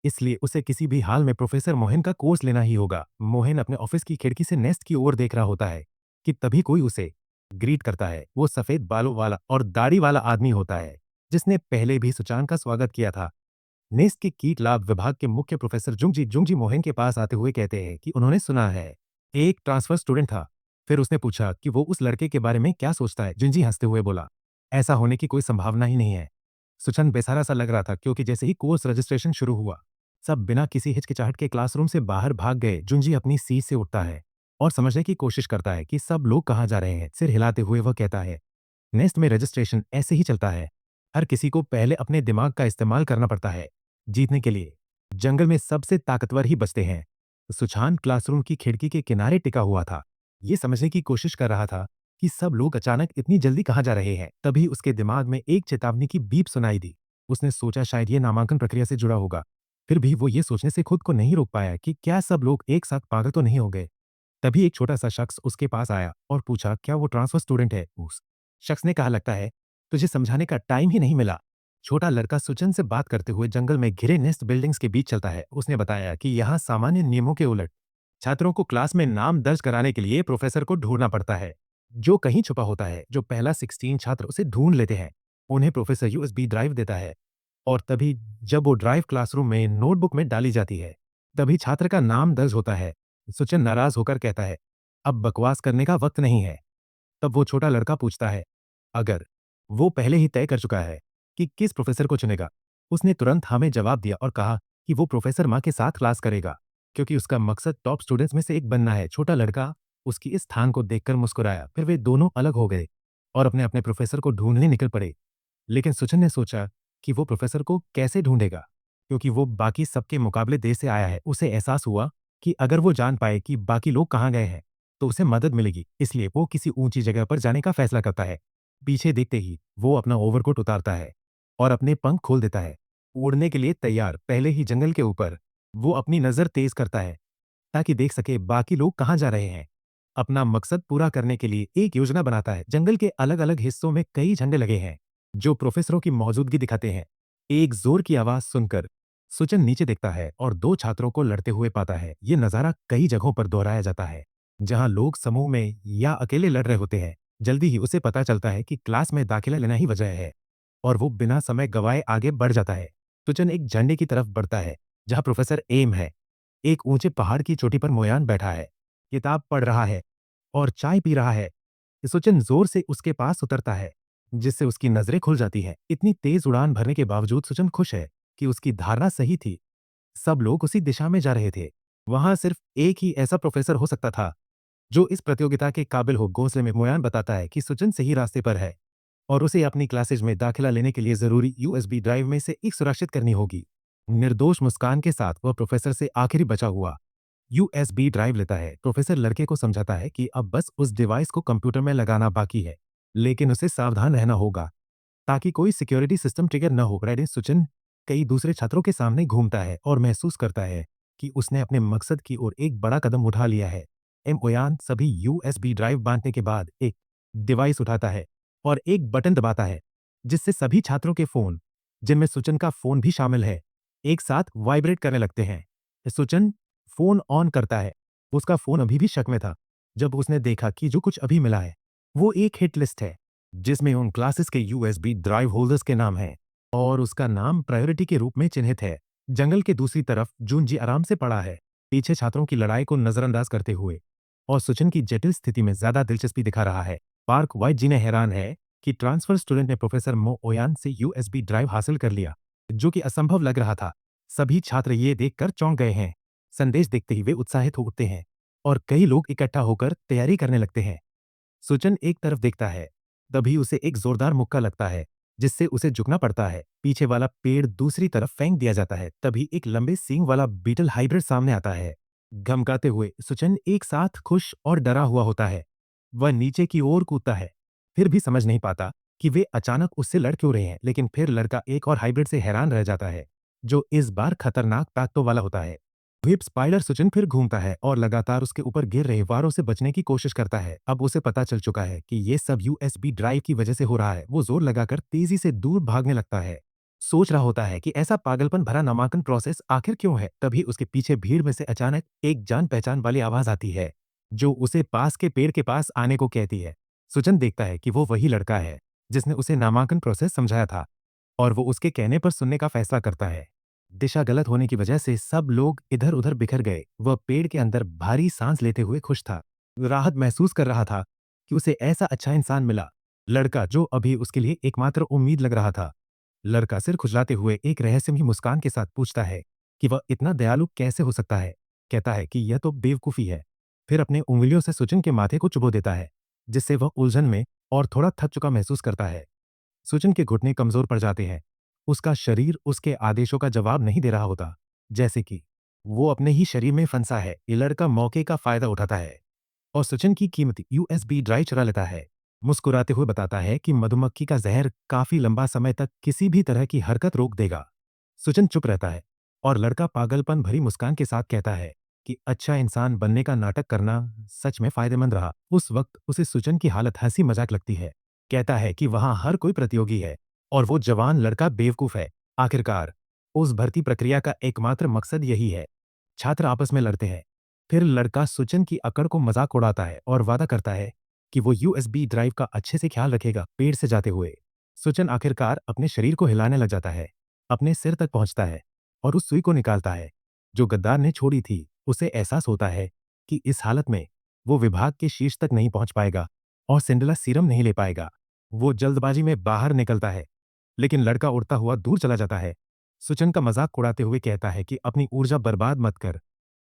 इसलिए उसे किसी भी हाल में प्रोफेसर मोहन का कोर्स लेना ही होगा। मोहन अपने ऑफिस की खिड़की से नेस्ट की ओर देख रहा होता है कि तभी कोई उसे ग्रीट करता है। वो सफेद बालों वाला और दाढ़ी वाला आदमी होता है जिसने पहले भी सुचान का स्वागत किया था। नेस्ट के कीट लाभ विभाग के मुख्य प्रोफेसर जुंगजी मोहन के पास आते हुए कहते हैं कि उन्होंने सुना है एक ट्रांसफर स्टूडेंट था। फिर उसने पूछा कि वो उस लड़के के बारे में क्या सोचता है। जुंजी हंसते हुए बोला, ऐसा होने की कोई संभावना ही नहीं है। सुचन बेसहारा सा लग रहा था क्योंकि जैसे ही कोर्स रजिस्ट्रेशन शुरू हुआ सब बिना किसी हिचकिचाहट के क्लासरूम से बाहर भाग गए। जुंजी अपनी सीट से उठता है और समझने की कोशिश करता है कि सब लोग कहाँ जा रहे हैं। सिर हिलाते हुए वह कहता है, नेस्ट में रजिस्ट्रेशन ऐसे ही चलता है। हर किसी को पहले अपने दिमाग का इस्तेमाल करना पड़ता है जीतने के लिए। जंगल में सबसे ताकतवर ही बचते हैं। सुछान क्लासरूम की खिड़की के किनारे टिका हुआ था। ये समझने की कोशिश कर रहा था कि सब लोग अचानक इतनी जल्दी कहाँ जा रहे हैं। तभी उसके दिमाग में एक चेतावनी की बीप सुनाई दी। उसने सोचा शायद ये नामांकन प्रक्रिया से जुड़ा होगा। फिर भी वो ये सोचने से खुद को नहीं रोक पाया कि क्या सब लोग एक साथ पागल तो नहीं हो गए। तभी एक छोटा सा शख्स उसके पास आया और पूछा, क्या वो ट्रांसफर स्टूडेंट है? उस शख्स ने कहा, लगता है तुझे समझाने का टाइम ही नहीं मिला। छोटा लड़का सुचन से बात करते हुए जंगल में घिरे नेस्ट बिल्डिंग्स के बीच चलता है। उसने बताया कि यहाँ सामान्य नियमों के उलट छात्रों को क्लास में नाम दर्ज कराने के लिए प्रोफेसर को ढूंढना पड़ता है, जो कहीं छुपा होता है। जो पहला 16 छात्र उसे ढूंढ लेते हैं उन्हें प्रोफेसर यूएसबी ड्राइव देता है। और तभी जब वो ड्राइव क्लासरूम में नोटबुक में डाली जाती है तभी छात्र का नाम दर्ज होता है। सुचन नाराज होकर कहता है, अब बकवास करने का वक्त नहीं है। तब वो छोटा लड़का पूछता है, अगर वो पहले ही तय कर चुका है कि किस प्रोफेसर को चुनेगा। उसने तुरंत हमें जवाब दिया और कहा कि वो प्रोफेसर माँ के साथ क्लास करेगा क्योंकि उसका मकसद टॉप स्टूडेंट्स में से एक बनना है। छोटा लड़का उसकी इस स्थान को देखकर मुस्कुराया। फिर वे दोनों अलग हो गए और अपने अपने प्रोफेसर को ढूंढने निकल पड़े। लेकिन सुचन ने सोचा कि वो प्रोफेसर को कैसे ढूंढेगा क्योंकि वो बाकी सबके मुकाबले देर से आया है। उसे एहसास हुआ कि अगर वो जान पाए कि बाकी लोग कहाँ गए हैं तो उसे मदद मिलेगी। इसलिए वो किसी ऊंची जगह पर जाने का फैसला करता है। पीछे देखते ही वो अपना ओवरकोट उतारता है और अपने पंख खोल देता है। उड़ने के लिए तैयार पहले ही जंगल के ऊपर वो अपनी नजर तेज करता है ताकि देख सके बाकी लोग कहाँ जा रहे हैं। अपना मकसद पूरा करने के लिए एक योजना बनाता है। जंगल के अलग अलग हिस्सों में कई झंडे लगे हैं जो प्रोफेसरों की मौजूदगी दिखाते हैं। एक जोर की आवाज सुनकर सुचन नीचे देखता है और दो छात्रों को लड़ते हुए पाता है। ये नजारा कई जगहों पर दोहराया जाता है जहां लोग समूह में या अकेले लड़ रहे होते हैं। जल्दी ही उसे पता चलता है कि क्लास में दाखिला लेना ही वजह है और वो बिना समय गवाए आगे बढ़ जाता है। सुचन एक झंडे की तरफ बढ़ता है जहां प्रोफेसर एम है। एक ऊंचे पहाड़ की चोटी पर मोयान बैठा है, किताब पढ़ रहा है और चाय पी रहा है। सुचन जोर से उसके पास उतरता है जिससे उसकी नजरें खुल जाती हैं। इतनी तेज उड़ान भरने के बावजूद सुचन खुश है कि उसकी धारणा सही थी। सब लोग उसी दिशा में जा रहे थे। वहां सिर्फ एक ही ऐसा प्रोफेसर हो सकता था जो इस प्रतियोगिता के काबिल हो। घोंसले में मोयान बताता है कि सुचन सही रास्ते पर है और उसे अपनी क्लासेज में दाखिला लेने के लिए जरूरी यूएसबी ड्राइव में से एक सुरक्षित करनी होगी। निर्दोष मुस्कान के साथ वह प्रोफेसर से आखिरी बचा हुआ यूएसबी ड्राइव लेता है। प्रोफेसर लड़के को समझाता है कि अब बस उस डिवाइस को कंप्यूटर में लगाना बाकी है, लेकिन उसे सावधान रहना होगा ताकि कोई सिक्योरिटी सिस्टम ट्रिगर न हो। रेडिस सुचन कई दूसरे छात्रों के सामने घूमता है और महसूस करता है कि उसने अपने मकसद की ओर एक बड़ा कदम उठा लिया है। ओयान सभी यूएसबी ड्राइव बांटने के बाद एक डिवाइस उठाता है और एक बटन दबाता है जिससे सभी छात्रों के फोन, जिनमें सुचन का फोन भी शामिल है, एक साथ वाइब्रेट करने लगते हैं। सुचन फोन ऑन करता है। उसका फोन अभी भी शक में था जब उसने देखा कि जो कुछ अभी मिला है वो एक हिट लिस्ट है जिसमें उन क्लासेस के यूएसबी ड्राइव होल्डर्स के नाम हैं और उसका नाम प्रायोरिटी के रूप में चिन्हित है। जंगल के दूसरी तरफ जूनजी आराम से पड़ा है, पीछे छात्रों की लड़ाई को नजरअंदाज करते हुए और सुचन की जटिल स्थिति में ज्यादा दिलचस्पी दिखा रहा है। पार्क वाइट जी ने हैरान है कि ट्रांसफर स्टूडेंट ने प्रोफेसर मो ओयान से यूएसबी ड्राइव हासिल कर लिया, जो कि असंभव लग रहा था। सभी छात्र ये देखकर चौंक गए हैं। संदेश देखते ही वे उत्साहित हो उठते हैं और कई लोग इकट्ठा होकर तैयारी करने लगते हैं। सुचन एक तरफ देखता है, तभी उसे एक जोरदार मुक्का लगता है जिससे उसे झुकना पड़ता है। पीछे वाला पेड़ दूसरी तरफ फेंक दिया जाता है। तभी एक लंबे सींग वाला बीटल हाइब्रिड सामने आता है। धमकाते हुए सुचन एक साथ खुश और डरा हुआ होता है। वह नीचे की ओर कूदता है, फिर भी समझ नहीं पाता कि वे अचानक उससे लड़ क्यों रहे हैं। लेकिन फिर लड़का एक और हाइब्रिड से हैरान रह जाता है जो इस बार खतरनाक ताकतों वाला होता है। व्हिप स्पाइडर सुचन फिर घूमता है और लगातार उसके ऊपर गिर रहे वारों से बचने की कोशिश करता है। अब उसे पता चल चुका है कि ये सब यूएसबी ड्राइव की वजह से हो रहा है। वो जोर लगाकर तेजी से दूर भागने लगता है, सोच रहा होता है कि ऐसा पागलपन भरा नामांकन प्रोसेस आखिर क्यों है। तभी उसके पीछे भीड़ में से अचानक एक जान पहचान वाली आवाज आती है जो उसे पास के पेड़ के पास आने को कहती है। सुचन देखता है कि वो वही लड़का है जिसने उसे नामांकन प्रोसेस समझाया था और वो उसके कहने पर सुनने का फैसला करता है। दिशा गलत होने की वजह से सब लोग इधर उधर बिखर गए। वह पेड़ के अंदर भारी सांस लेते हुए खुश था। राहत महसूस कर रहा था कि उसे ऐसा अच्छा इंसान मिला, लड़का जो अभी उसके लिए एकमात्र उम्मीद लग रहा था। लड़का सिर खुजलाते हुए एक रहस्यमयी मुस्कान के साथ पूछता है कि वह इतना दयालु कैसे हो सकता है। कहता है कि यह तो बेवकूफ़ी है। फिर अपने उंगलियों से सुचिन के माथे को चुभो देता है, जिससे वह उलझन में और थोड़ा थक चुका महसूस करता है। सुचिन के घुटने कमजोर पड़ जाते हैं। उसका शरीर उसके आदेशों का जवाब नहीं दे रहा होता, जैसे कि वो अपने ही शरीर में फंसा है। ये लड़का मौके का फायदा उठाता है और सुचिन की कीमती यूएसबी ड्राइव चुरा लेता है। मुस्कुराते हुए बताता है कि मधुमक्खी का जहर काफी लंबा समय तक किसी भी तरह की हरकत रोक देगा। सुचिन चुप रहता है और लड़का पागलपन भरी मुस्कान के साथ कहता है कि अच्छा इंसान बनने का नाटक करना सच में फायदेमंद रहा। उस वक्त उसे सुचिन की हालत हंसी मजाक लगती है। कहता है कि वहां हर कोई प्रतियोगी है और वो जवान लड़का बेवकूफ है। आखिरकार उस भर्ती प्रक्रिया का एकमात्र मकसद यही है। छात्र आपस में लड़ते हैं। फिर लड़का सुचिन की अकड़ को मजाक उड़ाता है और वादा करता है कि वो यूएसबी ड्राइव का अच्छे से ख्याल रखेगा। पेड़ से जाते हुए सुचिन आखिरकार अपने शरीर को हिलाने लग जाता है, अपने सिर तक पहुंचता है और उस सुई को निकालता है जो गद्दार ने छोड़ी थी। उसे एहसास होता है कि इस हालत में वो विभाग के शीर्ष तक नहीं पहुंच पाएगा और सिंड्रेला सीरम नहीं ले पाएगा। वो जल्दबाजी में बाहर निकलता है, लेकिन लड़का उड़ता हुआ दूर चला जाता है। सुचिन का मजाक उड़ाते हुए कहता है कि अपनी ऊर्जा बर्बाद मत कर,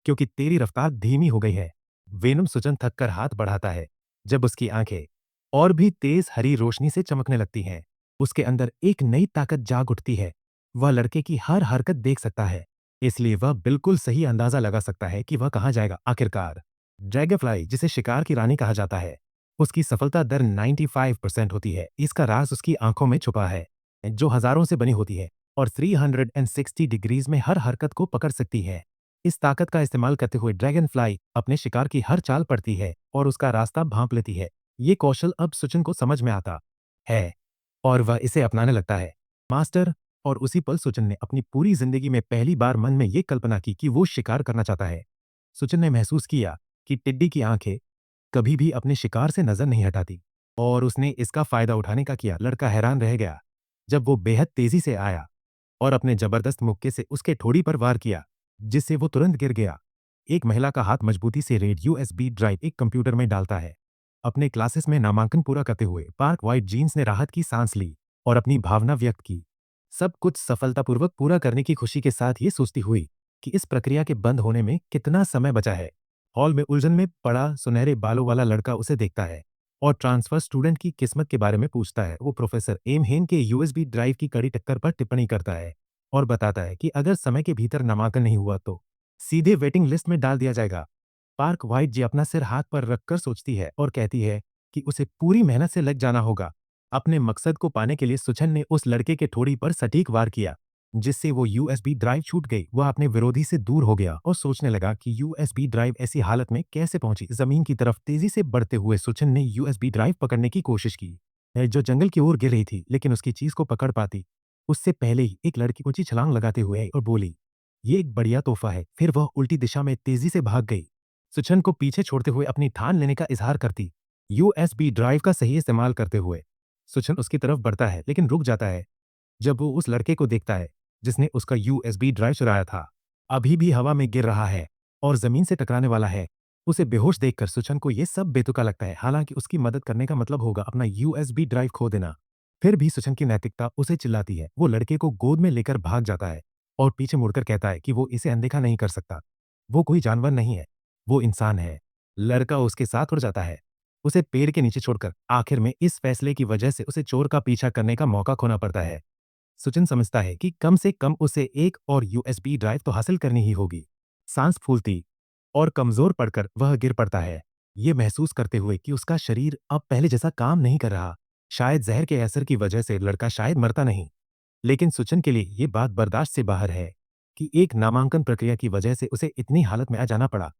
क्योंकि तेरी रफ्तार धीमी हो गई है। वेनम सुचिन थककर हाथ बढ़ाता है जब उसकी आंखें और भी तेज हरी रोशनी से चमकने लगती हैं। उसके अंदर एक नई ताकत जाग उठती है। वह लड़के की हर हरकत देख सकता है, इसलिए वह बिल्कुल सही अंदाजा लगा सकता है कि वह कहाँ जाएगा। आखिरकार ड्रैगनफ्लाई, जिसे शिकार की रानी कहा जाता है, उसकी सफलता दर 95% होती है। इसका राज उसकी आंखों में छुपा है, जो हजारों से बनी होती है और 360 डिग्रीज में हर हरकत को पकड़ सकती है। इस ताकत का इस्तेमाल करते हुए ड्रैगनफ्लाई अपने शिकार की हर चाल पड़ती है और उसका रास्ता भांप लेती है। ये कौशल अब सुचिन को समझ में आता है और वह इसे अपनाने लगता है। मास्टर, और उसी पल सुचिन ने अपनी पूरी जिंदगी में पहली बार मन में ये कल्पना की कि वो शिकार करना चाहता है। सुचिन ने महसूस किया कि टिड्डी की आंखें कभी भी अपने शिकार से नजर नहीं हटाती और उसने इसका फायदा उठाने का किया। लड़का हैरान रह गया जब वो बेहद तेजी से आया और अपने जबरदस्त मुक्के से उसके ठोड़ी पर वार किया, जिससे वो तुरंत गिर गया। एक महिला का हाथ मजबूती से रेड यूएसबी ड्राइव एक कंप्यूटर में डालता है। अपने क्लासेस में नामांकन पूरा करते हुए पार्क व्हाइट जीन्स ने राहत की सांस ली और अपनी भावना व्यक्त की। सब कुछ सफलतापूर्वक पूरा करने की खुशी के साथ ये सोचती हुई कि इस प्रक्रिया के बंद होने में कितना समय बचा है। हॉल में उलझन में पड़ा सुनहरे बालों वाला लड़का उसे देखता है और ट्रांसफर स्टूडेंट की किस्मत के बारे में पूछता है। वो प्रोफेसर एम हेन के यूएसबी ड्राइव की कड़ी टक्कर पर टिप्पणी करता है और बताता है कि अगर समय के भीतर नामांकन नहीं हुआ तो सीधे वेटिंग लिस्ट में डाल दिया जाएगा। पार्क व्हाइट जी अपना सिर हाथ पर रखकर सोचती है और कहती है कि उसे पूरी मेहनत से लग जाना होगा। अपने मकसद को पाने के लिए सुचन ने उस लड़के के ठोड़ी पर सटीक वार किया, जिससे वो यूएसबी ड्राइव छूट गई। वह अपने विरोधी से दूर हो गया और सोचने लगा कि यूएसबी ड्राइव ऐसी हालत में कैसे पहुंची। जमीन की तरफ तेजी से बढ़ते हुए सुचन ने यूएसबी ड्राइव पकड़ने की कोशिश की, जो जंगल की ओर गिर रही थी, लेकिन उसकी चीज को पकड़ पाती उससे पहले ही एक लड़की ऊंची छलांग लगाते हुए और बोली, ये एक बढ़िया तोहफा है। फिर वह उल्टी दिशा में तेजी से भाग गई, सुचन को पीछे छोड़ते हुए अपनी ठान लेने का इजहार करती। यूएसबी ड्राइव का सही इस्तेमाल करते हुए सुचन उसकी तरफ बढ़ता है, लेकिन रुक जाता है जब वो उस लड़के को देखता है जिसने उसका यूएसबी ड्राइव चुराया था। अभी भी हवा में गिर रहा है और जमीन से टकराने वाला है। उसे बेहोश देखकर सुचन को यह सब बेतुका लगता है, हालांकि उसकी मदद करने का मतलब होगा अपना यूएसबी ड्राइव खो देना। फिर भी सुचन की नैतिकता उसे चिल्लाती है। वो लड़के को गोद में लेकर भाग जाता है और पीछे मुड़कर कहता है कि वो इसे अनदेखा नहीं कर सकता। वो कोई जानवर नहीं है, वो इंसान है। लड़का उसके साथ उड़ जाता है, उसे पेड़ के नीचे छोड़कर। आखिर में इस फैसले की वजह से उसे चोर का पीछा करने का मौका खोना पड़ता है। सुचिन समझता है कि कम से कम उसे एक और यूएसबी ड्राइव तो हासिल करनी ही होगी। सांस फूलती और कमजोर पड़कर वह गिर पड़ता है, ये महसूस करते हुए कि उसका शरीर अब पहले जैसा काम नहीं कर रहा। शायद जहर के असर की वजह से लड़का शायद मरता नहीं, लेकिन सुचिन के लिए ये बात बर्दाश्त से बाहर है कि एक नामांकन प्रक्रिया की वजह से उसे इतनी हालत में आ जाना पड़ा।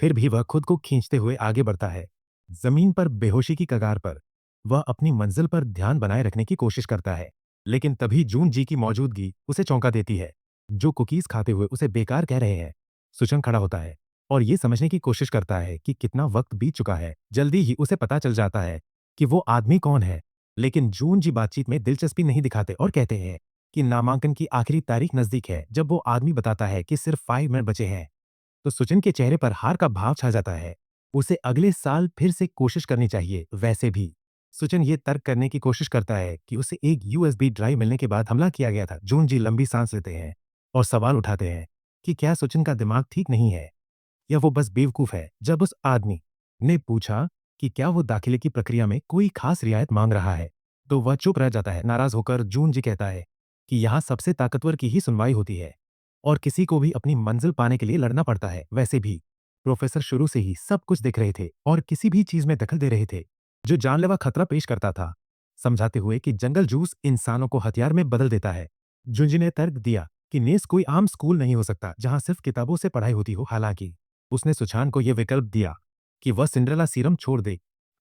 फिर भी वह खुद को खींचते हुए आगे बढ़ता है। जमीन पर बेहोशी की कगार पर वह अपनी मंजिल पर ध्यान बनाए रखने की कोशिश करता है, लेकिन तभी जून जी की मौजूदगी उसे चौंका देती है, जो कुकीज खाते हुए उसे बेकार कह रहे हैं। सुचन खड़ा होता है और ये समझने की कोशिश करता है कि कितना वक्त बीत चुका है। जल्दी ही उसे पता चल जाता है कि वो आदमी कौन है, लेकिन जून जी बातचीत में दिलचस्पी नहीं दिखाते और कहते हैं कि नामांकन की आखिरी तारीख नजदीक है। जब वो आदमी बताता है कि सिर्फ 5 मिनट बचे हैं, तो सुचिन के चेहरे पर हार का भाव छा जाता है। उसे अगले साल फिर से कोशिश करनी चाहिए। वैसे भी सुचिन ये तर्क करने की कोशिश करता है कि उसे एक यूएसबी ड्राइव मिलने के बाद हमला किया गया था। जून जी लंबी सांस लेते हैं और सवाल उठाते हैं कि क्या सुचिन का दिमाग ठीक नहीं है या वो बस बेवकूफ है। जब उस आदमी ने पूछा कि क्या वो दाखिले की प्रक्रिया में कोई खास रियायत मांग रहा है, तो वह चुप रह जाता है। नाराज होकर जून जी कहता है कि यहाँ सबसे ताकतवर की ही सुनवाई होती है और किसी को भी अपनी मंजिल पाने के लिए लड़ना पड़ता है। वैसे भी प्रोफेसर शुरू से ही सब कुछ देख रहे थे और किसी भी चीज में दखल दे रहे थे जो जानलेवा खतरा पेश करता था, समझाते हुए कि जंगल जूस इंसानों को हथियार में बदल देता है। जुंजी ने तर्क दिया कि नेस कोई आम स्कूल नहीं हो सकता जहां सिर्फ किताबों से पढ़ाई होती हो। हालांकि उसने सुछान को यह विकल्प दिया कि वह सिंड्रेला सीरम छोड़ दे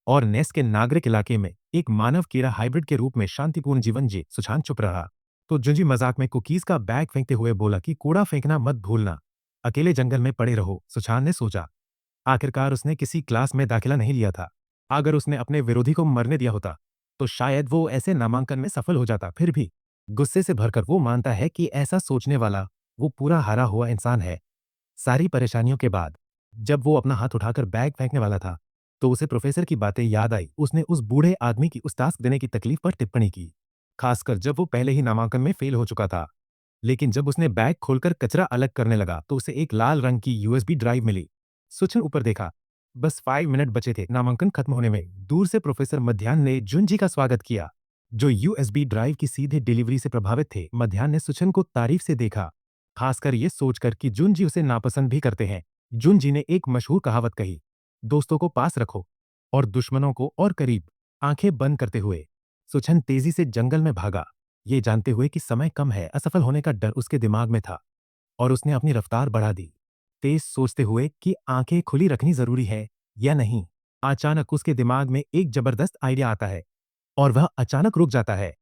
और नेस के नागरिक इलाके में एक मानव कीड़ा हाइब्रिड के रूप में शांतिपूर्ण जीवन जी। सुछान चुप रहा तो जुंजी मजाक में कुकीज का बैग फेंकते हुए बोला कि कूड़ा फेंकना मत भूलना, अकेले जंगल में पड़े रहो। सुछान ने सोचा, आखिरकार उसने किसी क्लास में दाखिला नहीं लिया था। अगर उसने अपने विरोधी को मरने दिया होता तो शायद वो ऐसे नामांकन में सफल हो जाता। फिर भी गुस्से से भरकर वो मानता है कि ऐसा सोचने वाला वो पूरा हारा हुआ इंसान है। सारी परेशानियों के बाद जब वो अपना हाथ उठाकर बैग फेंकने वाला था, तो उसे प्रोफेसर की बातें याद आई। उसने उस बूढ़े आदमी की उस टास्क देने की तकलीफ पर टिप्पणी की, खासकर जब वो पहले ही नामांकन में फेल हो चुका था। लेकिन जब उसने बैग खोलकर कचरा अलग करने लगा तो उसे एक लाल रंग की यूएसबी ड्राइव मिली। सुचिन ऊपर देखा। बस 5 मिनट बचे थे नामांकन खत्म होने में। दूर से प्रोफेसर मध्याह्न ने जुंजी का स्वागत किया, जो यूएसबी ड्राइव की सीधे डिलीवरी से प्रभावित थे। मध्याह्न ने सुचिन को तारीफ से देखा, खासकर ये सोचकर कि जुंजी उसे नापसंद भी करते हैं। जुंजी ने एक मशहूर कहावत कही, दोस्तों को पास रखो और दुश्मनों को और करीब। आंखें बंद करते हुए सुचन तेजी से जंगल में भागा, ये जानते हुए कि समय कम है। असफल होने का डर उसके दिमाग में था और उसने अपनी रफ्तार बढ़ा दी, तेज सोचते हुए कि आंखें खुली रखनी जरूरी है या नहीं। अचानक उसके दिमाग में एक जबरदस्त आइडिया आता है और वह अचानक रुक जाता है,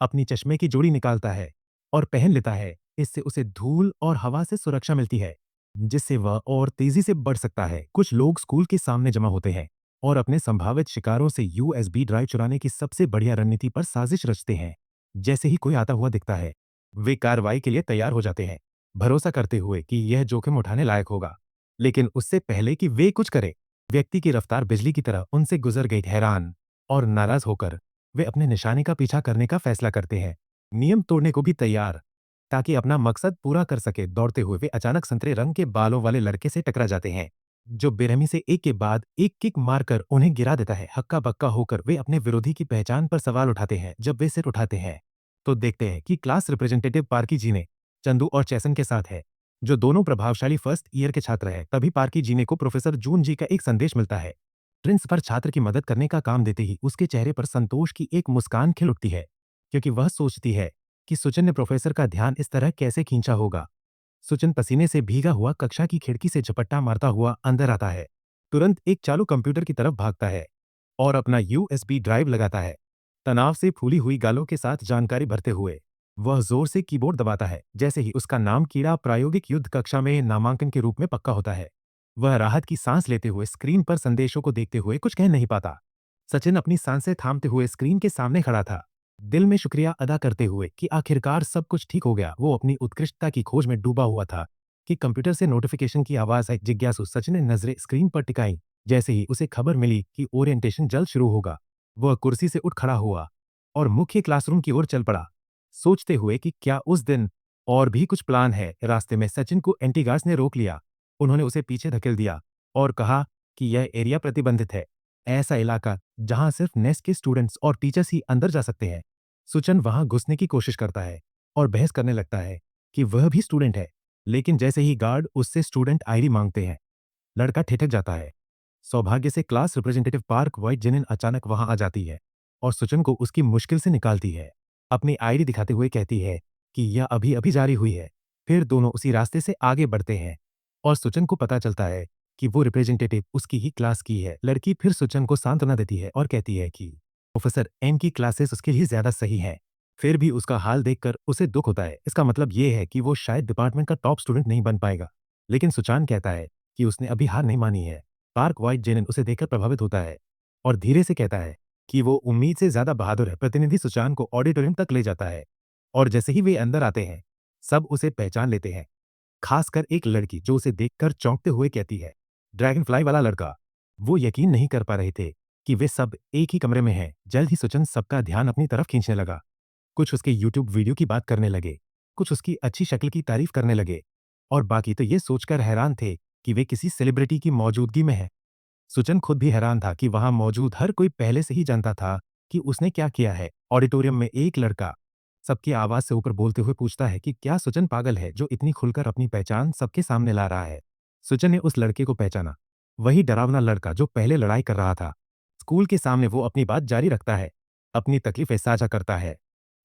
अपनी चश्मे की जोड़ी निकालता है और पहन लेता है। इससे उसे धूल और हवा से सुरक्षा मिलती है, जिससे वह और तेजी से बढ़ सकता है। कुछ लोग स्कूल के सामने जमा होते हैं और अपने संभावित शिकारों से यूएसबी ड्राइव चुराने की सबसे बढ़िया रणनीति पर साजिश रचते हैं। जैसे ही कोई आता हुआ दिखता है, वे कार्रवाई के लिए तैयार हो जाते हैं, भरोसा करते हुए कि यह जोखिम उठाने लायक होगा। लेकिन उससे पहले कि वे कुछ करें, व्यक्ति की रफ्तार बिजली की तरह उनसे गुजर गई। हैरान और नाराज होकर वे अपने निशाने का पीछा करने का फैसला करते हैं, नियम तोड़ने को भी तैयार, ताकि अपना मकसद पूरा कर सके। दौड़ते हुए वे अचानक संतरे रंग के बालों वाले लड़के से टकरा जाते हैं, जो बेरहमी से एक के बाद एक किक मारकर उन्हें गिरा देता है। हक्का बक्का होकर वे अपने विरोधी की पहचान पर सवाल उठाते हैं। जब वे सिर उठाते हैं तो देखते हैं कि क्लास रिप्रेजेंटेटिव पार्की जी ने चंदू और चैसन के साथ है, जो दोनों प्रभावशाली फर्स्ट ईयर के छात्र हैं। तभी पार्की जी ने को प्रोफेसर जून जी का एक संदेश मिलता है। प्रिंस पर छात्र की मदद करने का काम देते ही उसके चेहरे पर संतोष की एक मुस्कान खिल उठती है, क्योंकि वह सोचती है कि सुचिन ने प्रोफेसर का ध्यान इस तरह कैसे खींचा होगा। सुचिन पसीने से भीगा हुआ कक्षा की खिड़की से झपट्टा मारता हुआ अंदर आता है, तुरंत एक चालू कंप्यूटर की तरफ भागता है और अपना यूएसबी ड्राइव लगाता है। तनाव से फूली हुई गालों के साथ जानकारी भरते हुए वह जोर से कीबोर्ड दबाता है। जैसे ही उसका नाम कीड़ा प्रायोगिक युद्ध कक्षा में नामांकन के रूप में पक्का होता है, वह राहत की सांस लेते हुए स्क्रीन पर संदेशों को देखते हुए कुछ कह नहीं पाता। सचिन अपनी सांसें थामते हुए स्क्रीन के सामने खड़ा था, दिल में शुक्रिया अदा करते हुए कि आखिरकार सब कुछ ठीक हो गया। वो अपनी उत्कृष्टता की खोज में डूबा हुआ था कि कंप्यूटर से नोटिफिकेशन की आवाज आई। जिज्ञासु सचिन ने नजरें स्क्रीन पर टिकाई। जैसे ही उसे खबर मिली कि ओरिएंटेशन जल्द शुरू होगा, वह कुर्सी से उठ खड़ा हुआ और मुख्य क्लासरूम की ओर चल पड़ा, सोचते हुए कि क्या उस दिन और भी कुछ प्लान है। रास्ते में सचिन को एंटी गार्ड्स ने रोक लिया। उन्होंने उसे पीछे धकेल दिया और कहा कि यह एरिया प्रतिबंधित है, ऐसा इलाका जहां सिर्फ नेस्ट के स्टूडेंट्स और टीचर्स ही अंदर जा सकते हैं। सुचन वहां घुसने की कोशिश करता है और बहस करने लगता है कि वह भी स्टूडेंट है, लेकिन जैसे ही गार्ड उससे स्टूडेंट आईडी मांगते हैं, लड़का ठिठक जाता है। सौभाग्य से class representative Park White Janine अचानक वहां आ जाती है और सुचन को उसकी मुश्किल से निकालती है। अपनी आईडी दिखाते हुए कहती है कि यह अभी अभी जारी हुई है। फिर दोनों उसी रास्ते से आगे बढ़ते हैं और सुचन को पता चलता है कि वो रिप्रेजेंटेटिव उसकी ही क्लास की है। लड़की फिर सुचन को सांत्वना देती है और कहती है कि प्रोफेसर एम की क्लासेस उसके लिए ज्यादा सही है। फिर भी उसका हाल देखकर उसे दुख होता है। इसका मतलब ये है कि वो शायद डिपार्टमेंट का टॉप स्टूडेंट नहीं बन पाएगा। लेकिन सुचान कहता है कि उसने अभी हार नहीं मानी है। पार्क व्हाइट जेनिन उसे देखकर प्रभावित होता है और धीरे से कहता है कि वो उम्मीद से ज्यादा बहादुर है। प्रतिनिधि सुचान को ऑडिटोरियम तक ले जाता है और जैसे ही वे अंदर आते हैं, सब उसे पहचान लेते हैं, खासकर एक लड़की जो उसे देखकर चौंकते हुए कहती है, ड्रैगन फ्लाई वाला लड़का। वो यकीन नहीं कर पा रहे थे कि वे सब एक ही कमरे में हैं। जल्द ही सुचन सबका ध्यान अपनी तरफ खींचने लगा। कुछ उसके यूट्यूब वीडियो की बात करने लगे, कुछ उसकी अच्छी शक्ल की तारीफ करने लगे, और बाकी तो ये सोचकर हैरान थे कि वे किसी सेलिब्रिटी की मौजूदगी में हैं। सुचन खुद भी हैरान था कि वहां मौजूद हर कोई पहले से ही जानता था कि उसने क्या किया है। ऑडिटोरियम में एक लड़का सबकी आवाज से ऊपर बोलते हुए पूछता है कि क्या सुचन पागल है जो इतनी खुलकर अपनी पहचान सबके सामने ला रहा है। सुचन ने उस लड़के को पहचाना, वही डरावना लड़का जो पहले लड़ाई कर रहा था। स्कूल के सामने वो अपनी बात जारी रखता है, अपनी तकलीफें साझा करता है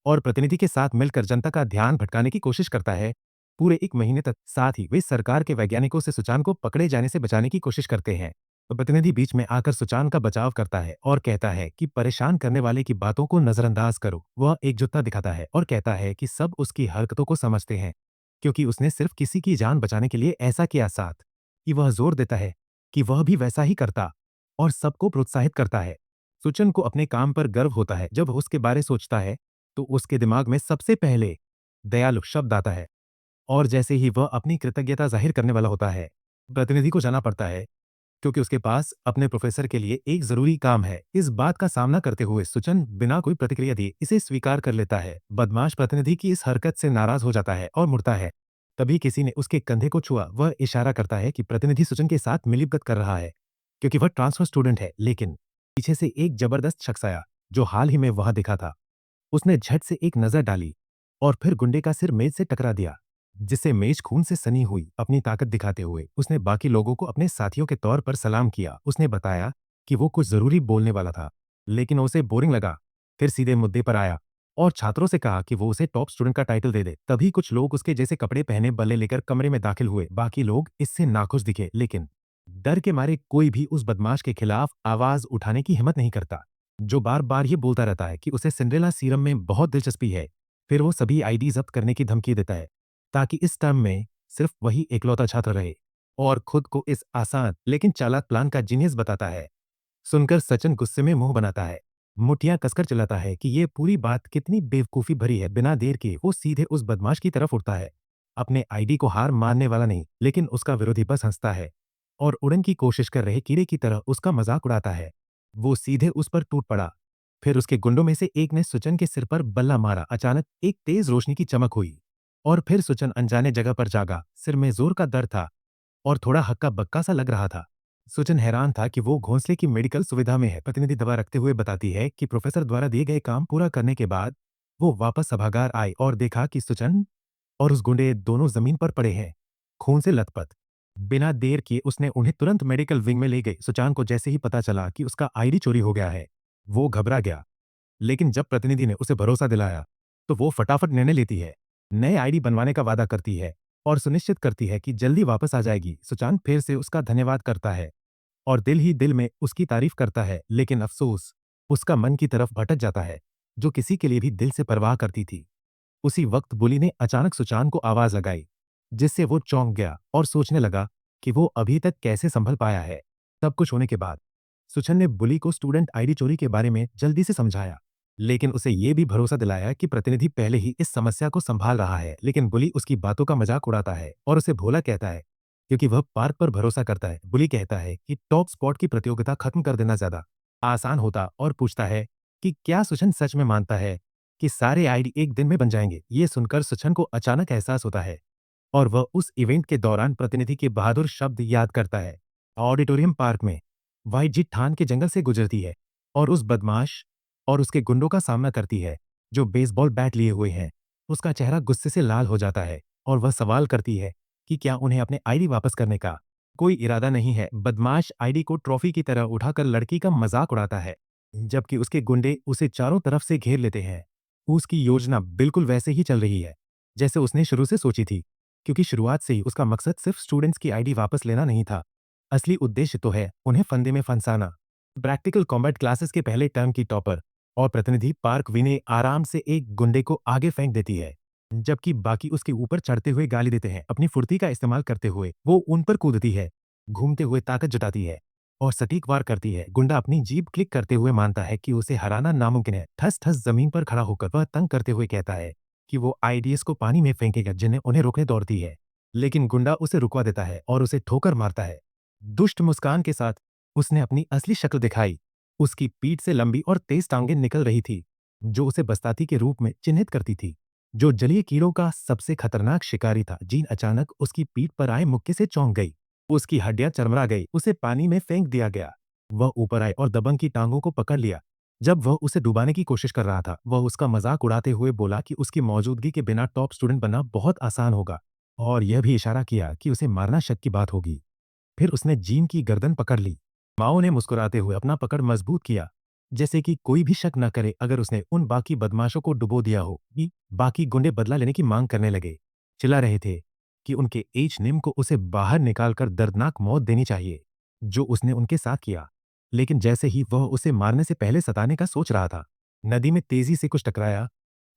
और प्रतिनिधि के साथ मिलकर जनता का ध्यान भटकाने की कोशिश करता है। पूरे 1 महीने तक साथ ही वे सरकार के वैज्ञानिकों से सुचान को पकड़े जाने से बचाने की कोशिश करते हैं। तो प्रतिनिधि बीच में आकर सुचान का बचाव करता है और कहता है कि परेशान करने वाले की बातों को नजरअंदाज करो। वह एकजुटता दिखाता है और कहता है कि सब उसकी हरकतों को समझते हैं, क्योंकि उसने सिर्फ किसी की जान बचाने के लिए ऐसा किया। साथ ही वह जोर देता है कि वह भी वैसा ही करता और सबको प्रोत्साहित करता है। सुचन को अपने काम पर गर्व होता है। जब उसके बारे सोचता है तो उसके दिमाग में सबसे पहले दयालु शब्द आता है, और जैसे ही वह अपनी कृतज्ञता जाहिर करने वाला होता है, प्रतिनिधि को जाना पड़ता है क्योंकि उसके पास अपने प्रोफेसर के लिए एक जरूरी काम है। इस बात का सामना करते हुए सुचन बिना कोई प्रतिक्रिया दिए इसे स्वीकार कर लेता है। बदमाश प्रतिनिधि की इस हरकत से नाराज हो जाता है और मुड़ता है। तभी किसी ने उसके कंधे को छुआ। वह इशारा करता है कि प्रतिनिधि सुचन के साथ मिलीभगत कर रहा है क्योंकि वह ट्रांसफर स्टूडेंट है। लेकिन पीछे से एक जबरदस्त शख्स आया जो हाल ही में वहां दिखा था। उसने झट से एक नजर डाली और फिर गुंडे का सिर मेज से टकरा दिया, जिससे मेज खून से सनी हुई। अपनी ताकत दिखाते हुए उसने बाकी लोगों को अपने साथियों के तौर पर सलाम किया। उसने बताया कि वो कुछ जरूरी बोलने वाला था, लेकिन उसे बोरिंग लगा। फिर सीधे मुद्दे पर आया और छात्रों से कहा कि वो उसे टॉप स्टूडेंट का टाइटल दे दे। तभी कुछ लोग उसके जैसे कपड़े पहने बल्ले लेकर कमरे में दाखिल हुए। बाकी लोग इससे नाखुश दिखे, लेकिन डर के मारे कोई भी उस बदमाश के खिलाफ आवाज उठाने की हिम्मत नहीं करता, जो बार बार ये बोलता रहता है कि उसे सिंड्रेला सीरम में बहुत दिलचस्पी है। फिर वो सभी आईडी जब्त करने की धमकी देता है ताकि इस टर्म में सिर्फ वही इकलौता छात्र रहे, और खुद को इस आसान लेकिन चालाक प्लान का जीनियस बताता है। सुनकर सचिन गुस्से में मुंह बनाता है, मुठ्ठियां कसकर चिल्लाता है कि ये पूरी बात कितनी बेवकूफी भरी है। बिना देर के वो सीधे उस बदमाश की तरफ उड़ता है। अपने आईडी को हार मानने वाला नहीं, लेकिन उसका विरोधी बस हंसता है और उड़न की कोशिश कर रहे कीड़े की तरह उसका मजाक उड़ाता है। वो सीधे उस पर टूट पड़ा। फिर उसके गुंडों में से एक ने सुचन के सिर पर बल्ला मारा। अचानक एक तेज रोशनी की चमक हुई और फिर सुचन अनजाने जगह पर जागा। सिर में जोर का दर्द था और थोड़ा हक्का बक्का सा लग रहा था। सुचन हैरान था कि वो घोंसले की मेडिकल सुविधा में है। प्रतिनिधि दवा रखते हुए बताती है कि प्रोफेसर द्वारा दिए गए काम पूरा करने के बाद वो वापस सभागार आई और देखा कि सुचन और उस गुंडे दोनों जमीन पर पड़े हैं, खून से लथपथ। बिना देर किए उसने उन्हें तुरंत मेडिकल विंग में ले गई। सुचान को जैसे ही पता चला कि उसका आईडी चोरी हो गया है, वो घबरा गया, लेकिन जब प्रतिनिधि ने उसे भरोसा दिलाया तो वो फटाफट निर्णय लेती है, नए आईडी बनवाने का वादा करती है और सुनिश्चित करती है कि जल्दी वापस आ जाएगी। सुचान फिर से उसका धन्यवाद करता है और दिल ही दिल में उसकी तारीफ करता है, लेकिन अफसोस उसका मन की तरफ भटक जाता है जो किसी के लिए भी दिल से परवाह करती थी। उसी वक्त बुली ने अचानक सुचान को आवाज लगाई, जिससे वो चौंक गया और सोचने लगा कि वो अभी तक कैसे संभल पाया है। सब कुछ होने के बाद सुचन ने बुली को स्टूडेंट आईडी चोरी के बारे में जल्दी से समझाया, लेकिन उसे ये भी भरोसा दिलाया कि प्रतिनिधि पहले ही इस समस्या को संभाल रहा है। लेकिन बुली उसकी बातों का मजाक उड़ाता है और उसे भोला कहता है क्योंकि वह पार्क पर भरोसा करता है। बुली कहता है कि टॉप स्पॉट की प्रतियोगिता खत्म कर देना ज्यादा आसान होता और पूछता है कि क्या सुचन सच में मानता है कि सारे आईडी एक दिन में बन जाएंगे। ये सुनकर सुचन को अचानक एहसास होता है और वह उस इवेंट के दौरान प्रतिनिधि के बहादुर शब्द याद करता है। ऑडिटोरियम पार्क में वाइट जीत ठान के जंगल से गुजरती है और उस बदमाश और उसके गुंडों का सामना करती है जो बेसबॉल बैट लिए हुए हैं। उसका चेहरा गुस्से से लाल हो जाता है और वह सवाल करती है कि क्या उन्हें अपने आईडी वापस करने का कोई इरादा नहीं है। बदमाश आईडी को ट्रॉफी की तरह उठाकर लड़की का मजाक उड़ाता है, जबकि उसके गुंडे उसे चारों तरफ से घेर लेते हैं। उसकी योजना बिल्कुल वैसे ही चल रही है जैसे उसने शुरू से सोची थी, क्योंकि शुरुआत से ही उसका मकसद सिर्फ स्टूडेंट्स की आईडी वापस लेना नहीं था। असली उद्देश्य तो है उन्हें फंदे में फंसाना। प्रैक्टिकल कॉम्बैट क्लासेस के पहले टर्म की टॉपर और प्रतिनिधि पार्क विने आराम से एक गुंडे को आगे फेंक देती है, जबकि बाकी उसके ऊपर चढ़ते हुए गाली देते हैं। अपनी फुर्ती का इस्तेमाल करते हुए वो उन पर कूदती है, घूमते हुए ताकत जुटाती है और सटीक वार करती है। गुंडा अपनी जीभ क्लिक करते हुए मानता है कि उसे हराना नामुमकिन है। ठस ठस जमीन पर खड़ा होकर वह तंग करते हुए कहता है कि वो आइडियस को पानी में फेंकेगा जिन्हें उन्हें रोकने दौड़ती है, लेकिन गुंडा उसे रुकवा देता है और उसे ठोकर मारता है। दुष्ट मुस्कान के साथ उसने अपनी असली शक्ल दिखाई। उसकी पीठ से लंबी और तेज टांगें निकल रही थी, जो उसे बस्ताती के रूप में चिन्हित करती थी। जो जलीय कीड़ों का सबसे खतरनाक शिकारी था, जीन अचानक उसकी पीठ पर आए मुक्के से चौंक गई। उसकी हड्डियां चरमरा गई, उसे पानी में फेंक दिया गया। वह ऊपर आए और दबंग की टांगों को पकड़ लिया। जब वह उसे डुबाने की कोशिश कर रहा था, वह उसका मजाक उड़ाते हुए बोला कि उसकी मौजूदगी के बिना टॉप स्टूडेंट बनना बहुत आसान होगा, और यह भी इशारा किया कि उसे मारना शक की बात होगी। फिर उसने जीन की गर्दन पकड़ ली। माओ ने मुस्कुराते हुए अपना पकड़ मजबूत किया, जैसे कि कोई भी शक न करे अगर उसने उन बाकी बदमाशों को डुबो दिया हो। कि बाकी गुंडे बदला लेने की मांग करने लगे, चिल्ला रहे थे कि उनके एच निम को उसे बाहर निकालकर दर्दनाक मौत देनी चाहिए, जो उसने उनके साथ किया। लेकिन जैसे ही वह उसे मारने से पहले सताने का सोच रहा था, नदी में तेजी से कुछ टकराया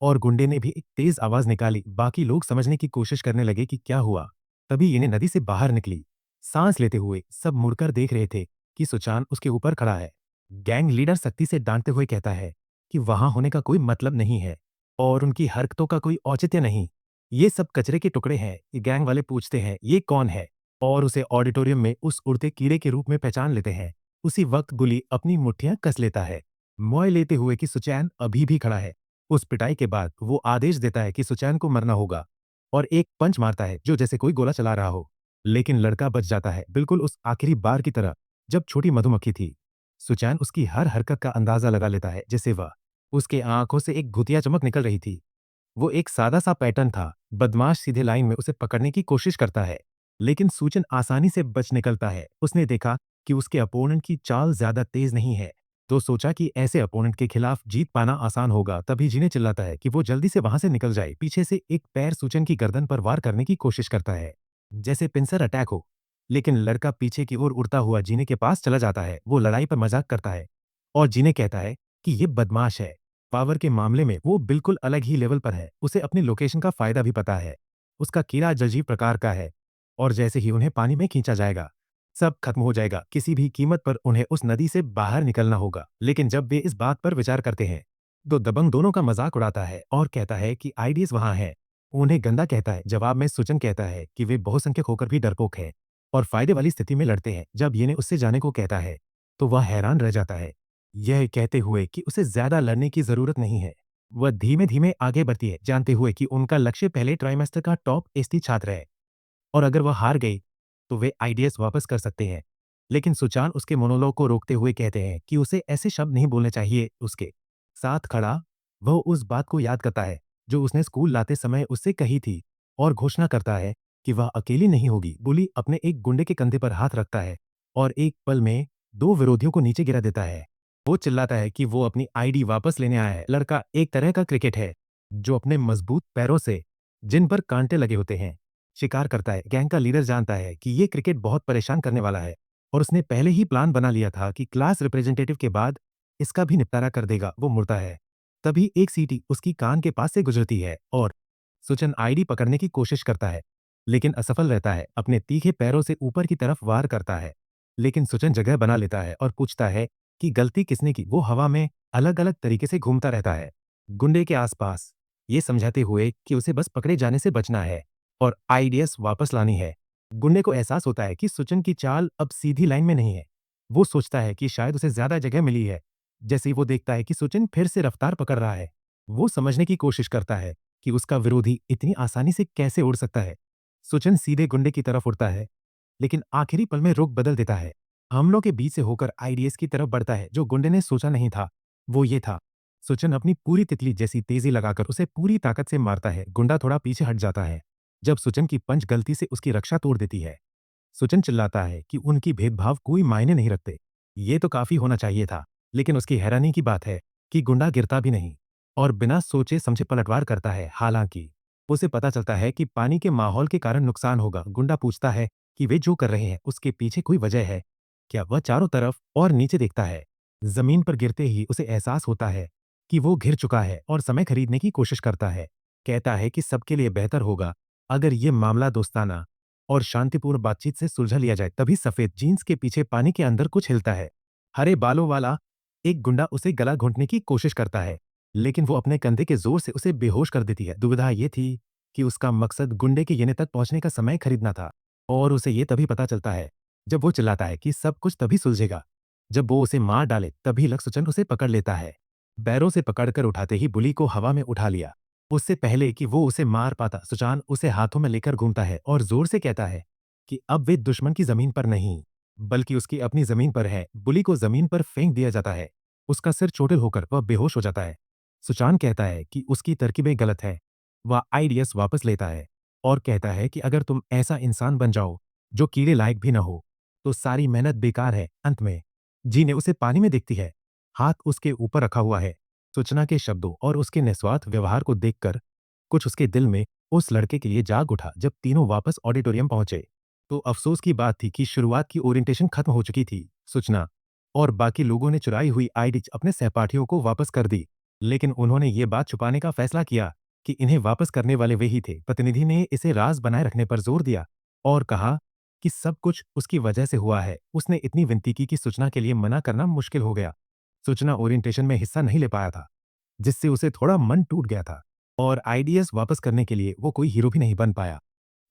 और गुंडे ने भी एक तेज आवाज निकाली। बाकी लोग समझने की कोशिश करने लगे कि क्या हुआ। तभी इन्हें नदी से बाहर निकली। सांस लेते हुए सब मुड़कर देख रहे थे कि सुचान उसके ऊपर खड़ा है। गैंग लीडर सख्ती से डांटते हुए कहता है कि वहां होने का कोई मतलब नहीं है और उनकी हरकतों का कोई औचित्य नहीं। ये सब कचरे के टुकड़े हैं। ये गैंग वाले पूछते हैं ये कौन है, और उसे ऑडिटोरियम में उस उड़ते कीड़े के रूप में पहचान लेते हैं। उसी वक्त गुली अपनी मुट्ठियां कस लेता है, मोय लेते हुए कि सुचैन अभी भी खड़ा है। उस पिटाई के बाद वो आदेश देता है कि सुचैन को मरना होगा, और एक पंच मारता है जो जैसे कोई गोला चला रहा हो। लेकिन लड़का बच जाता है, बिल्कुल उस आखिरी बार की तरह जब छोटी मधुमक्खी थी। सुचैन उसकी हर हरकत का अंदाजा लगा लेता है, जैसे वह उसके आंखों से एक भूतिया चमक निकल रही थी। वो एक सादा सा पैटर्न था। बदमाश सीधे लाइन में उसे पकड़ने की कोशिश करता है, लेकिन सूचन आसानी से बच निकलता है। उसने देखा कि उसके अपोनेंट की चाल ज्यादा तेज नहीं है, तो सोचा कि ऐसे अपोनेंट के खिलाफ जीत पाना आसान होगा। तभी जिन्हें चिल्लाता है कि वो जल्दी से वहां से निकल जाए। पीछे से एक पैर सूचन की गर्दन पर वार करने की कोशिश करता है, जैसे पिंसर अटैक हो, लेकिन लड़का पीछे की ओर उड़ता हुआ जीने के पास चला जाता है। वो लड़ाई पर मजाक करता है और जीने कहता है कि ये बदमाश है। पावर के मामले में वो बिल्कुल अलग ही लेवल पर है। उसे अपनी लोकेशन का फायदा भी पता है। उसका कीड़ा अजीब प्रकार का है, और जैसे ही उन्हें पानी में खींचा जाएगा, सब खत्म हो जाएगा। किसी भी कीमत पर उन्हें उस नदी से बाहर निकलना होगा। लेकिन जब वे इस बात पर विचार करते हैं, तो दबंग दोनों का मजाक उड़ाता है और कहता है कि आइडियस वहां है। उन्हें गंदा कहता है। जवाब में सुचन कहता है कि वे बहुसंख्यक होकर भी डरपोक हैं और फायदे वाली स्थिति में लड़ते हैं। जब येने उससे जाने को कहता है, तो वह हैरान रह जाता है, यह कहते हुए कि उसे ज्यादा लड़ने की जरूरत नहीं है। वह धीमे धीमे आगे बढ़ती है, जानते हुए कि उनका लक्ष्य पहले ट्राइमेस्टर का टॉप एसटी छात्र है, और अगर वह हार गई तो वे आइडियस वापस कर सकते हैं। लेकिन सुचान उसके मोनोलॉग को रोकते हुए कहते हैं कि उसे ऐसे शब्द नहीं बोलने चाहिए। उसके साथ खड़ा वह उस बात को याद करता है जो उसने स्कूल लाते समय उससे कही थी, और घोषणा करता है कि वह अकेली नहीं होगी। बुली अपने एक गुंडे के कंधे पर हाथ रखता है और एक पल में दो विरोधियों को नीचे गिरा देता है। वो चिल्लाता है कि वो अपनी आईडी वापस लेने आया है। लड़का एक तरह का क्रिकेट है जो अपने मजबूत पैरों से, जिन पर कांटे लगे होते हैं, शिकार करता है। गैंग का लीडर जानता है कि ये क्रिकेट बहुत परेशान करने वाला है, और उसने पहले ही प्लान बना लिया था कि क्लास रिप्रेजेंटेटिव के बाद इसका भी निपटारा कर देगा। वो मुड़ता है, तभी एक सीटी उसकी कान के पास से गुजरती है और सुचन आईडी पकड़ने की कोशिश करता है, लेकिन असफल रहता है। अपने तीखे पैरों से ऊपर की तरफ वार करता है, लेकिन सुचन जगह बना लेता है और पूछता है कि गलती किसने की। वो हवा में अलग अलग तरीके से घूमता रहता है, गुंडे के आसपास, ये समझाते हुए कि उसे बस पकड़े जाने से बचना है और आइडियस वापस लानी है। गुंडे को एहसास होता है कि सुचन की चाल अब सीधी लाइन में नहीं है। वो सोचता है कि शायद उसे ज्यादा जगह मिली है। जैसे ही वो देखता है कि सुचिन फिर से रफ्तार पकड़ रहा है, वो समझने की कोशिश करता है कि उसका विरोधी इतनी आसानी से कैसे उड़ सकता है। सुचिन सीधे गुंडे की तरफ उड़ता है, लेकिन आखिरी पल में रुख बदल देता है। हमलों के बीच से होकर आईडीएस की तरफ बढ़ता है। जो गुंडे ने सोचा नहीं था वो ये था, सुचिन अपनी पूरी तितली जैसी तेजी लगाकर उसे पूरी ताकत से मारता है। गुंडा थोड़ा पीछे हट जाता है जब सुचिन की पंच गलती से उसकी रक्षा तोड़ देती है। सुचिन चिल्लाता है कि उनकी भेदभाव कोई मायने नहीं रखते। ये तो काफी होना चाहिए था, लेकिन उसकी हैरानी की बात है कि गुंडा गिरता भी नहीं और बिना सोचे समझे पलटवार करता है। हालांकि उसे पता चलता है कि पानी के माहौल के कारण नुकसान होगा। गुंडा पूछता है कि वे जो कर रहे हैं उसके पीछे कोई वजह है क्या। वह चारों तरफ और नीचे देखता है। जमीन पर गिरते ही उसे एहसास होता है कि वो घिर चुका है और समय खरीदने की कोशिश करता है। कहता है कि सबके लिए बेहतर होगा अगर ये मामला दोस्ताना और शांतिपूर्ण बातचीत से सुलझा लिया जाए। तभी सफेद जीन्स के पीछे पानी के अंदर कुछ हिलता है। हरे बालों वाला एक गुंडा उसे गला घोंटने की कोशिश करता है, लेकिन वो अपने कंधे के जोर से उसे बेहोश कर देती है। दुविधा ये थी कि उसका मकसद गुंडे के येने तक पहुंचने का समय खरीदना था और उसे ये तभी पता चलता है जब वो चिल्लाता है कि सब कुछ तभी सुलझेगा जब वो उसे मार डाले। तभी लक्ष्मण उसे पकड़ लेता है। पैरों से पकड़कर उठाते ही बुली को हवा में उठा लिया। उससे पहले कि वो उसे मार पाता, सुजान उसे हाथों में लेकर घूमता है और जोर से कहता है कि अब वे दुश्मन की जमीन पर नहीं बल्कि उसकी अपनी जमीन पर है। बुली को जमीन पर फेंक दिया जाता है। उसका सिर चोटिल होकर वह बेहोश हो जाता है। सुचान कहता है कि उसकी तरकीबें गलत है। वह आइडियस वापस लेता है और कहता है कि अगर तुम ऐसा इंसान बन जाओ जो कीड़े लायक भी न हो तो सारी मेहनत बेकार है। अंत में जीने उसे पानी में देखती है, हाथ उसके ऊपर रखा हुआ है। सूचना के शब्दों और उसके निस्वार्थ व्यवहार को देखकर कुछ उसके दिल में उस लड़के के लिए जाग उठा। जब तीनों वापस ऑडिटोरियम पहुंचे तो अफसोस की बात थी कि शुरुआत की ओरिएंटेशन खत्म हो चुकी थी। सूचना और बाकी लोगों ने चुराई हुई आईडी अपने सहपाठियों को वापस कर दी, लेकिन उन्होंने ये बात छुपाने का फैसला किया कि इन्हें वापस करने वाले वे ही थे। प्रतिनिधि ने इसे राज बनाए रखने पर जोर दिया और कहा कि सब कुछ उसकी वजह से हुआ है। उसने इतनी विनती की कि सूचना के लिए मना करना मुश्किल हो गया। सूचना ओरिएंटेशन में हिस्सा नहीं ले पाया था, जिससे उसे थोड़ा मन टूट गया था और आइडियाज वापस करने के लिए वो कोई हीरो भी नहीं बन पाया।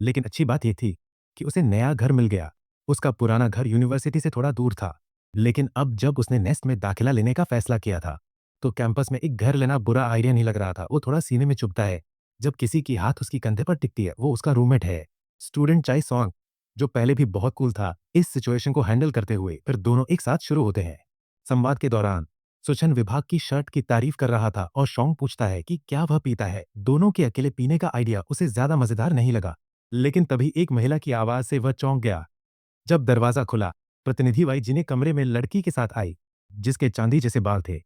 लेकिन अच्छी बात यह थी कि उसे नया घर मिल गया। उसका पुराना घर यूनिवर्सिटी से थोड़ा दूर था, लेकिन अब जब उसने नेस्ट में दाखिला लेने का फैसला किया था तो कैंपस में एक घर लेना बुरा आइडिया नहीं लग रहा था। वो थोड़ा सीने में चुभता है जब किसी की हाथ उसकी कंधे पर टिकती है। वो उसका रूममेट है, स्टूडेंट चाय सॉन्ग, जो पहले भी बहुत कूल था। इस सिचुएशन को हैंडल करते हुए फिर दोनों एक साथ शुरू होते हैं। संवाद के दौरान सुचन विभाग की शर्ट की तारीफ कर रहा था और शौंग पूछता है कि क्या वह पीता है। दोनों के अकेले पीने का आइडिया उसे ज्यादा मजेदार नहीं लगा, लेकिन तभी एक महिला की आवाज से वह चौंक गया। जब दरवाजा खुला, प्रतिनिधि वाई जिन्हें कमरे में लड़की के साथ आई जिसके चांदी जैसे बाल थे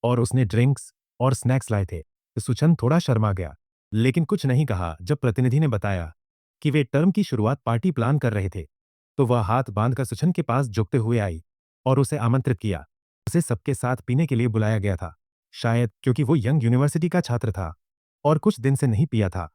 और उसने ड्रिंक्स और स्नैक्स लाए थे। सुचन थोड़ा शर्मा गया, लेकिन कुछ नहीं कहा। जब प्रतिनिधि ने बताया कि वे टर्म की शुरुआत पार्टी प्लान कर रहे थे तो वह हाथ बांधकर सुचन के पास झुकते हुए आई और उसे आमंत्रित किया। उसे सबके साथ पीने के लिए बुलाया गया था, शायद क्योंकि वो यंग यूनिवर्सिटी का छात्र था और कुछ दिन से नहीं पिया था।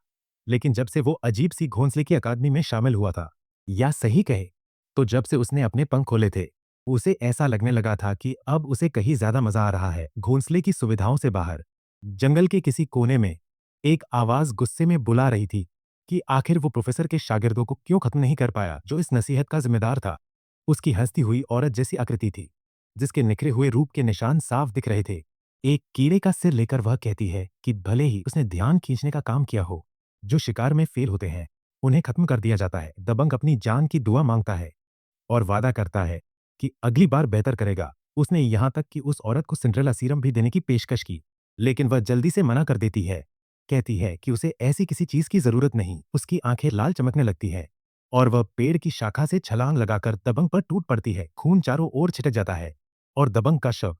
लेकिन जब से वो अजीब सी घोंसले की अकादमी में शामिल हुआ था, या सही कहे तो जब से उसने अपने पंख खोले थे, उसे ऐसा लगने लगा था कि अब उसे कहीं ज्यादा मजा आ रहा है। घोंसले की सुविधाओं से बाहर जंगल के किसी कोने में एक आवाज गुस्से में बुला रही थी कि आखिर वो प्रोफेसर के शागिर्दों को क्यों खत्म नहीं कर पाया जो इस नसीहत का जिम्मेदार था। उसकी हंसती हुई औरत जैसी आकृति थी जिसके निखरे हुए रूप के निशान साफ दिख रहे थे। एक कीड़े का सिर लेकर वह कहती है कि भले ही उसने ध्यान खींचने का काम किया हो, जो शिकार में फेल होते हैं उन्हें खत्म कर दिया जाता है। दबंग अपनी जान की दुआ मांगता है और वादा करता है कि अगली बार बेहतर करेगा। उसने यहां तक कि उस औरत को सिंड्रेला सीरम भी देने की पेशकश की, लेकिन वह जल्दी से मना कर देती है। कहती है कि उसे ऐसी किसी चीज की जरूरत नहीं। उसकी आंखें लाल चमकने लगती है और वह पेड़ की शाखा से छलांग लगाकर दबंग पर टूट पड़ती है। खून चारों ओर छिटक जाता है और दबंग का शव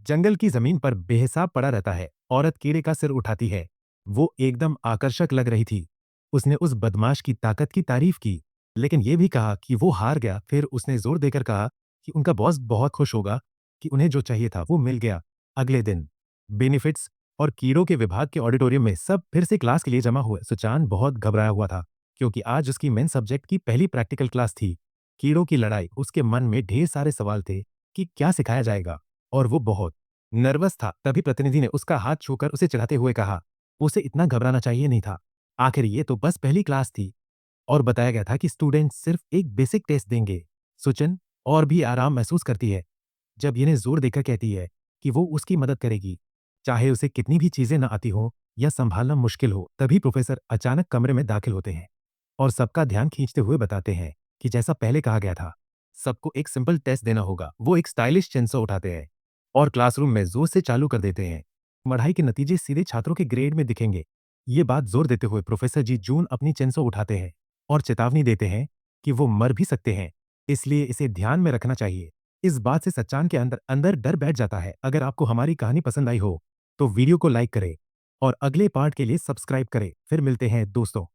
जंगल की जमीन पर बेहिसाब पड़ा रहता है। औरत कीड़े का सिर उठाती है। वो एकदम आकर्षक लग रही थी। उसने उस बदमाश की ताकत की तारीफ की, लेकिन यह भी कहा कि वो हार गया। फिर उसने जोर देकर कहा कि उनका बॉस बहुत खुश होगा कि उन्हें जो चाहिए था वो मिल गया। अगले दिन बेनिफिट्स और कीड़ों के विभाग के ऑडिटोरियम में सब फिर से क्लास के लिए जमा हुए। सुचान बहुत घबराया हुआ था क्योंकि आज उसकी मेन सब्जेक्ट की पहली प्रैक्टिकल क्लास थी। कीड़ों की लड़ाई, उसके मन में ढेर सारे सवाल थे कि क्या सिखाया जाएगा और वो बहुत नर्वस था। तभी प्रतिनिधि ने उसका हाथ छूकर उसे चिढ़ाते हुए कहा, उसे इतना घबराना चाहिए नहीं था, आखिर ये तो बस पहली क्लास थी और बताया गया था कि स्टूडेंट सिर्फ एक बेसिक टेस्ट देंगे। सुचन और भी आराम महसूस करती है जब इन्हें जोर देकर कहती है कि वो उसकी मदद करेगी, चाहे उसे कितनी भी चीजें न आती हो या संभालना मुश्किल हो। तभी प्रोफेसर अचानक कमरे में दाखिल होते हैं और सबका ध्यान खींचते हुए बताते हैं कि जैसा पहले कहा गया था, सबको एक सिंपल टेस्ट देना होगा। वो एक स्टाइलिश चेंसो उठाते हैं और क्लासरूम में जोर से चालू कर देते हैं। पढ़ाई के नतीजे सीधे छात्रों के ग्रेड में दिखेंगे। ये बात जोर देते हुए प्रोफेसर जी जून अपनी चेंसो उठाते हैं और चेतावनी देते हैं कि वो मर भी सकते हैं, इसलिए इसे ध्यान में रखना चाहिए। इस बात से सच्चान के अंदर अंदर डर बैठ जाता है। अगर आपको हमारी कहानी पसंद आई हो तो वीडियो को लाइक करें और अगले पार्ट के लिए सब्सक्राइब करें। फिर मिलते हैं दोस्तों।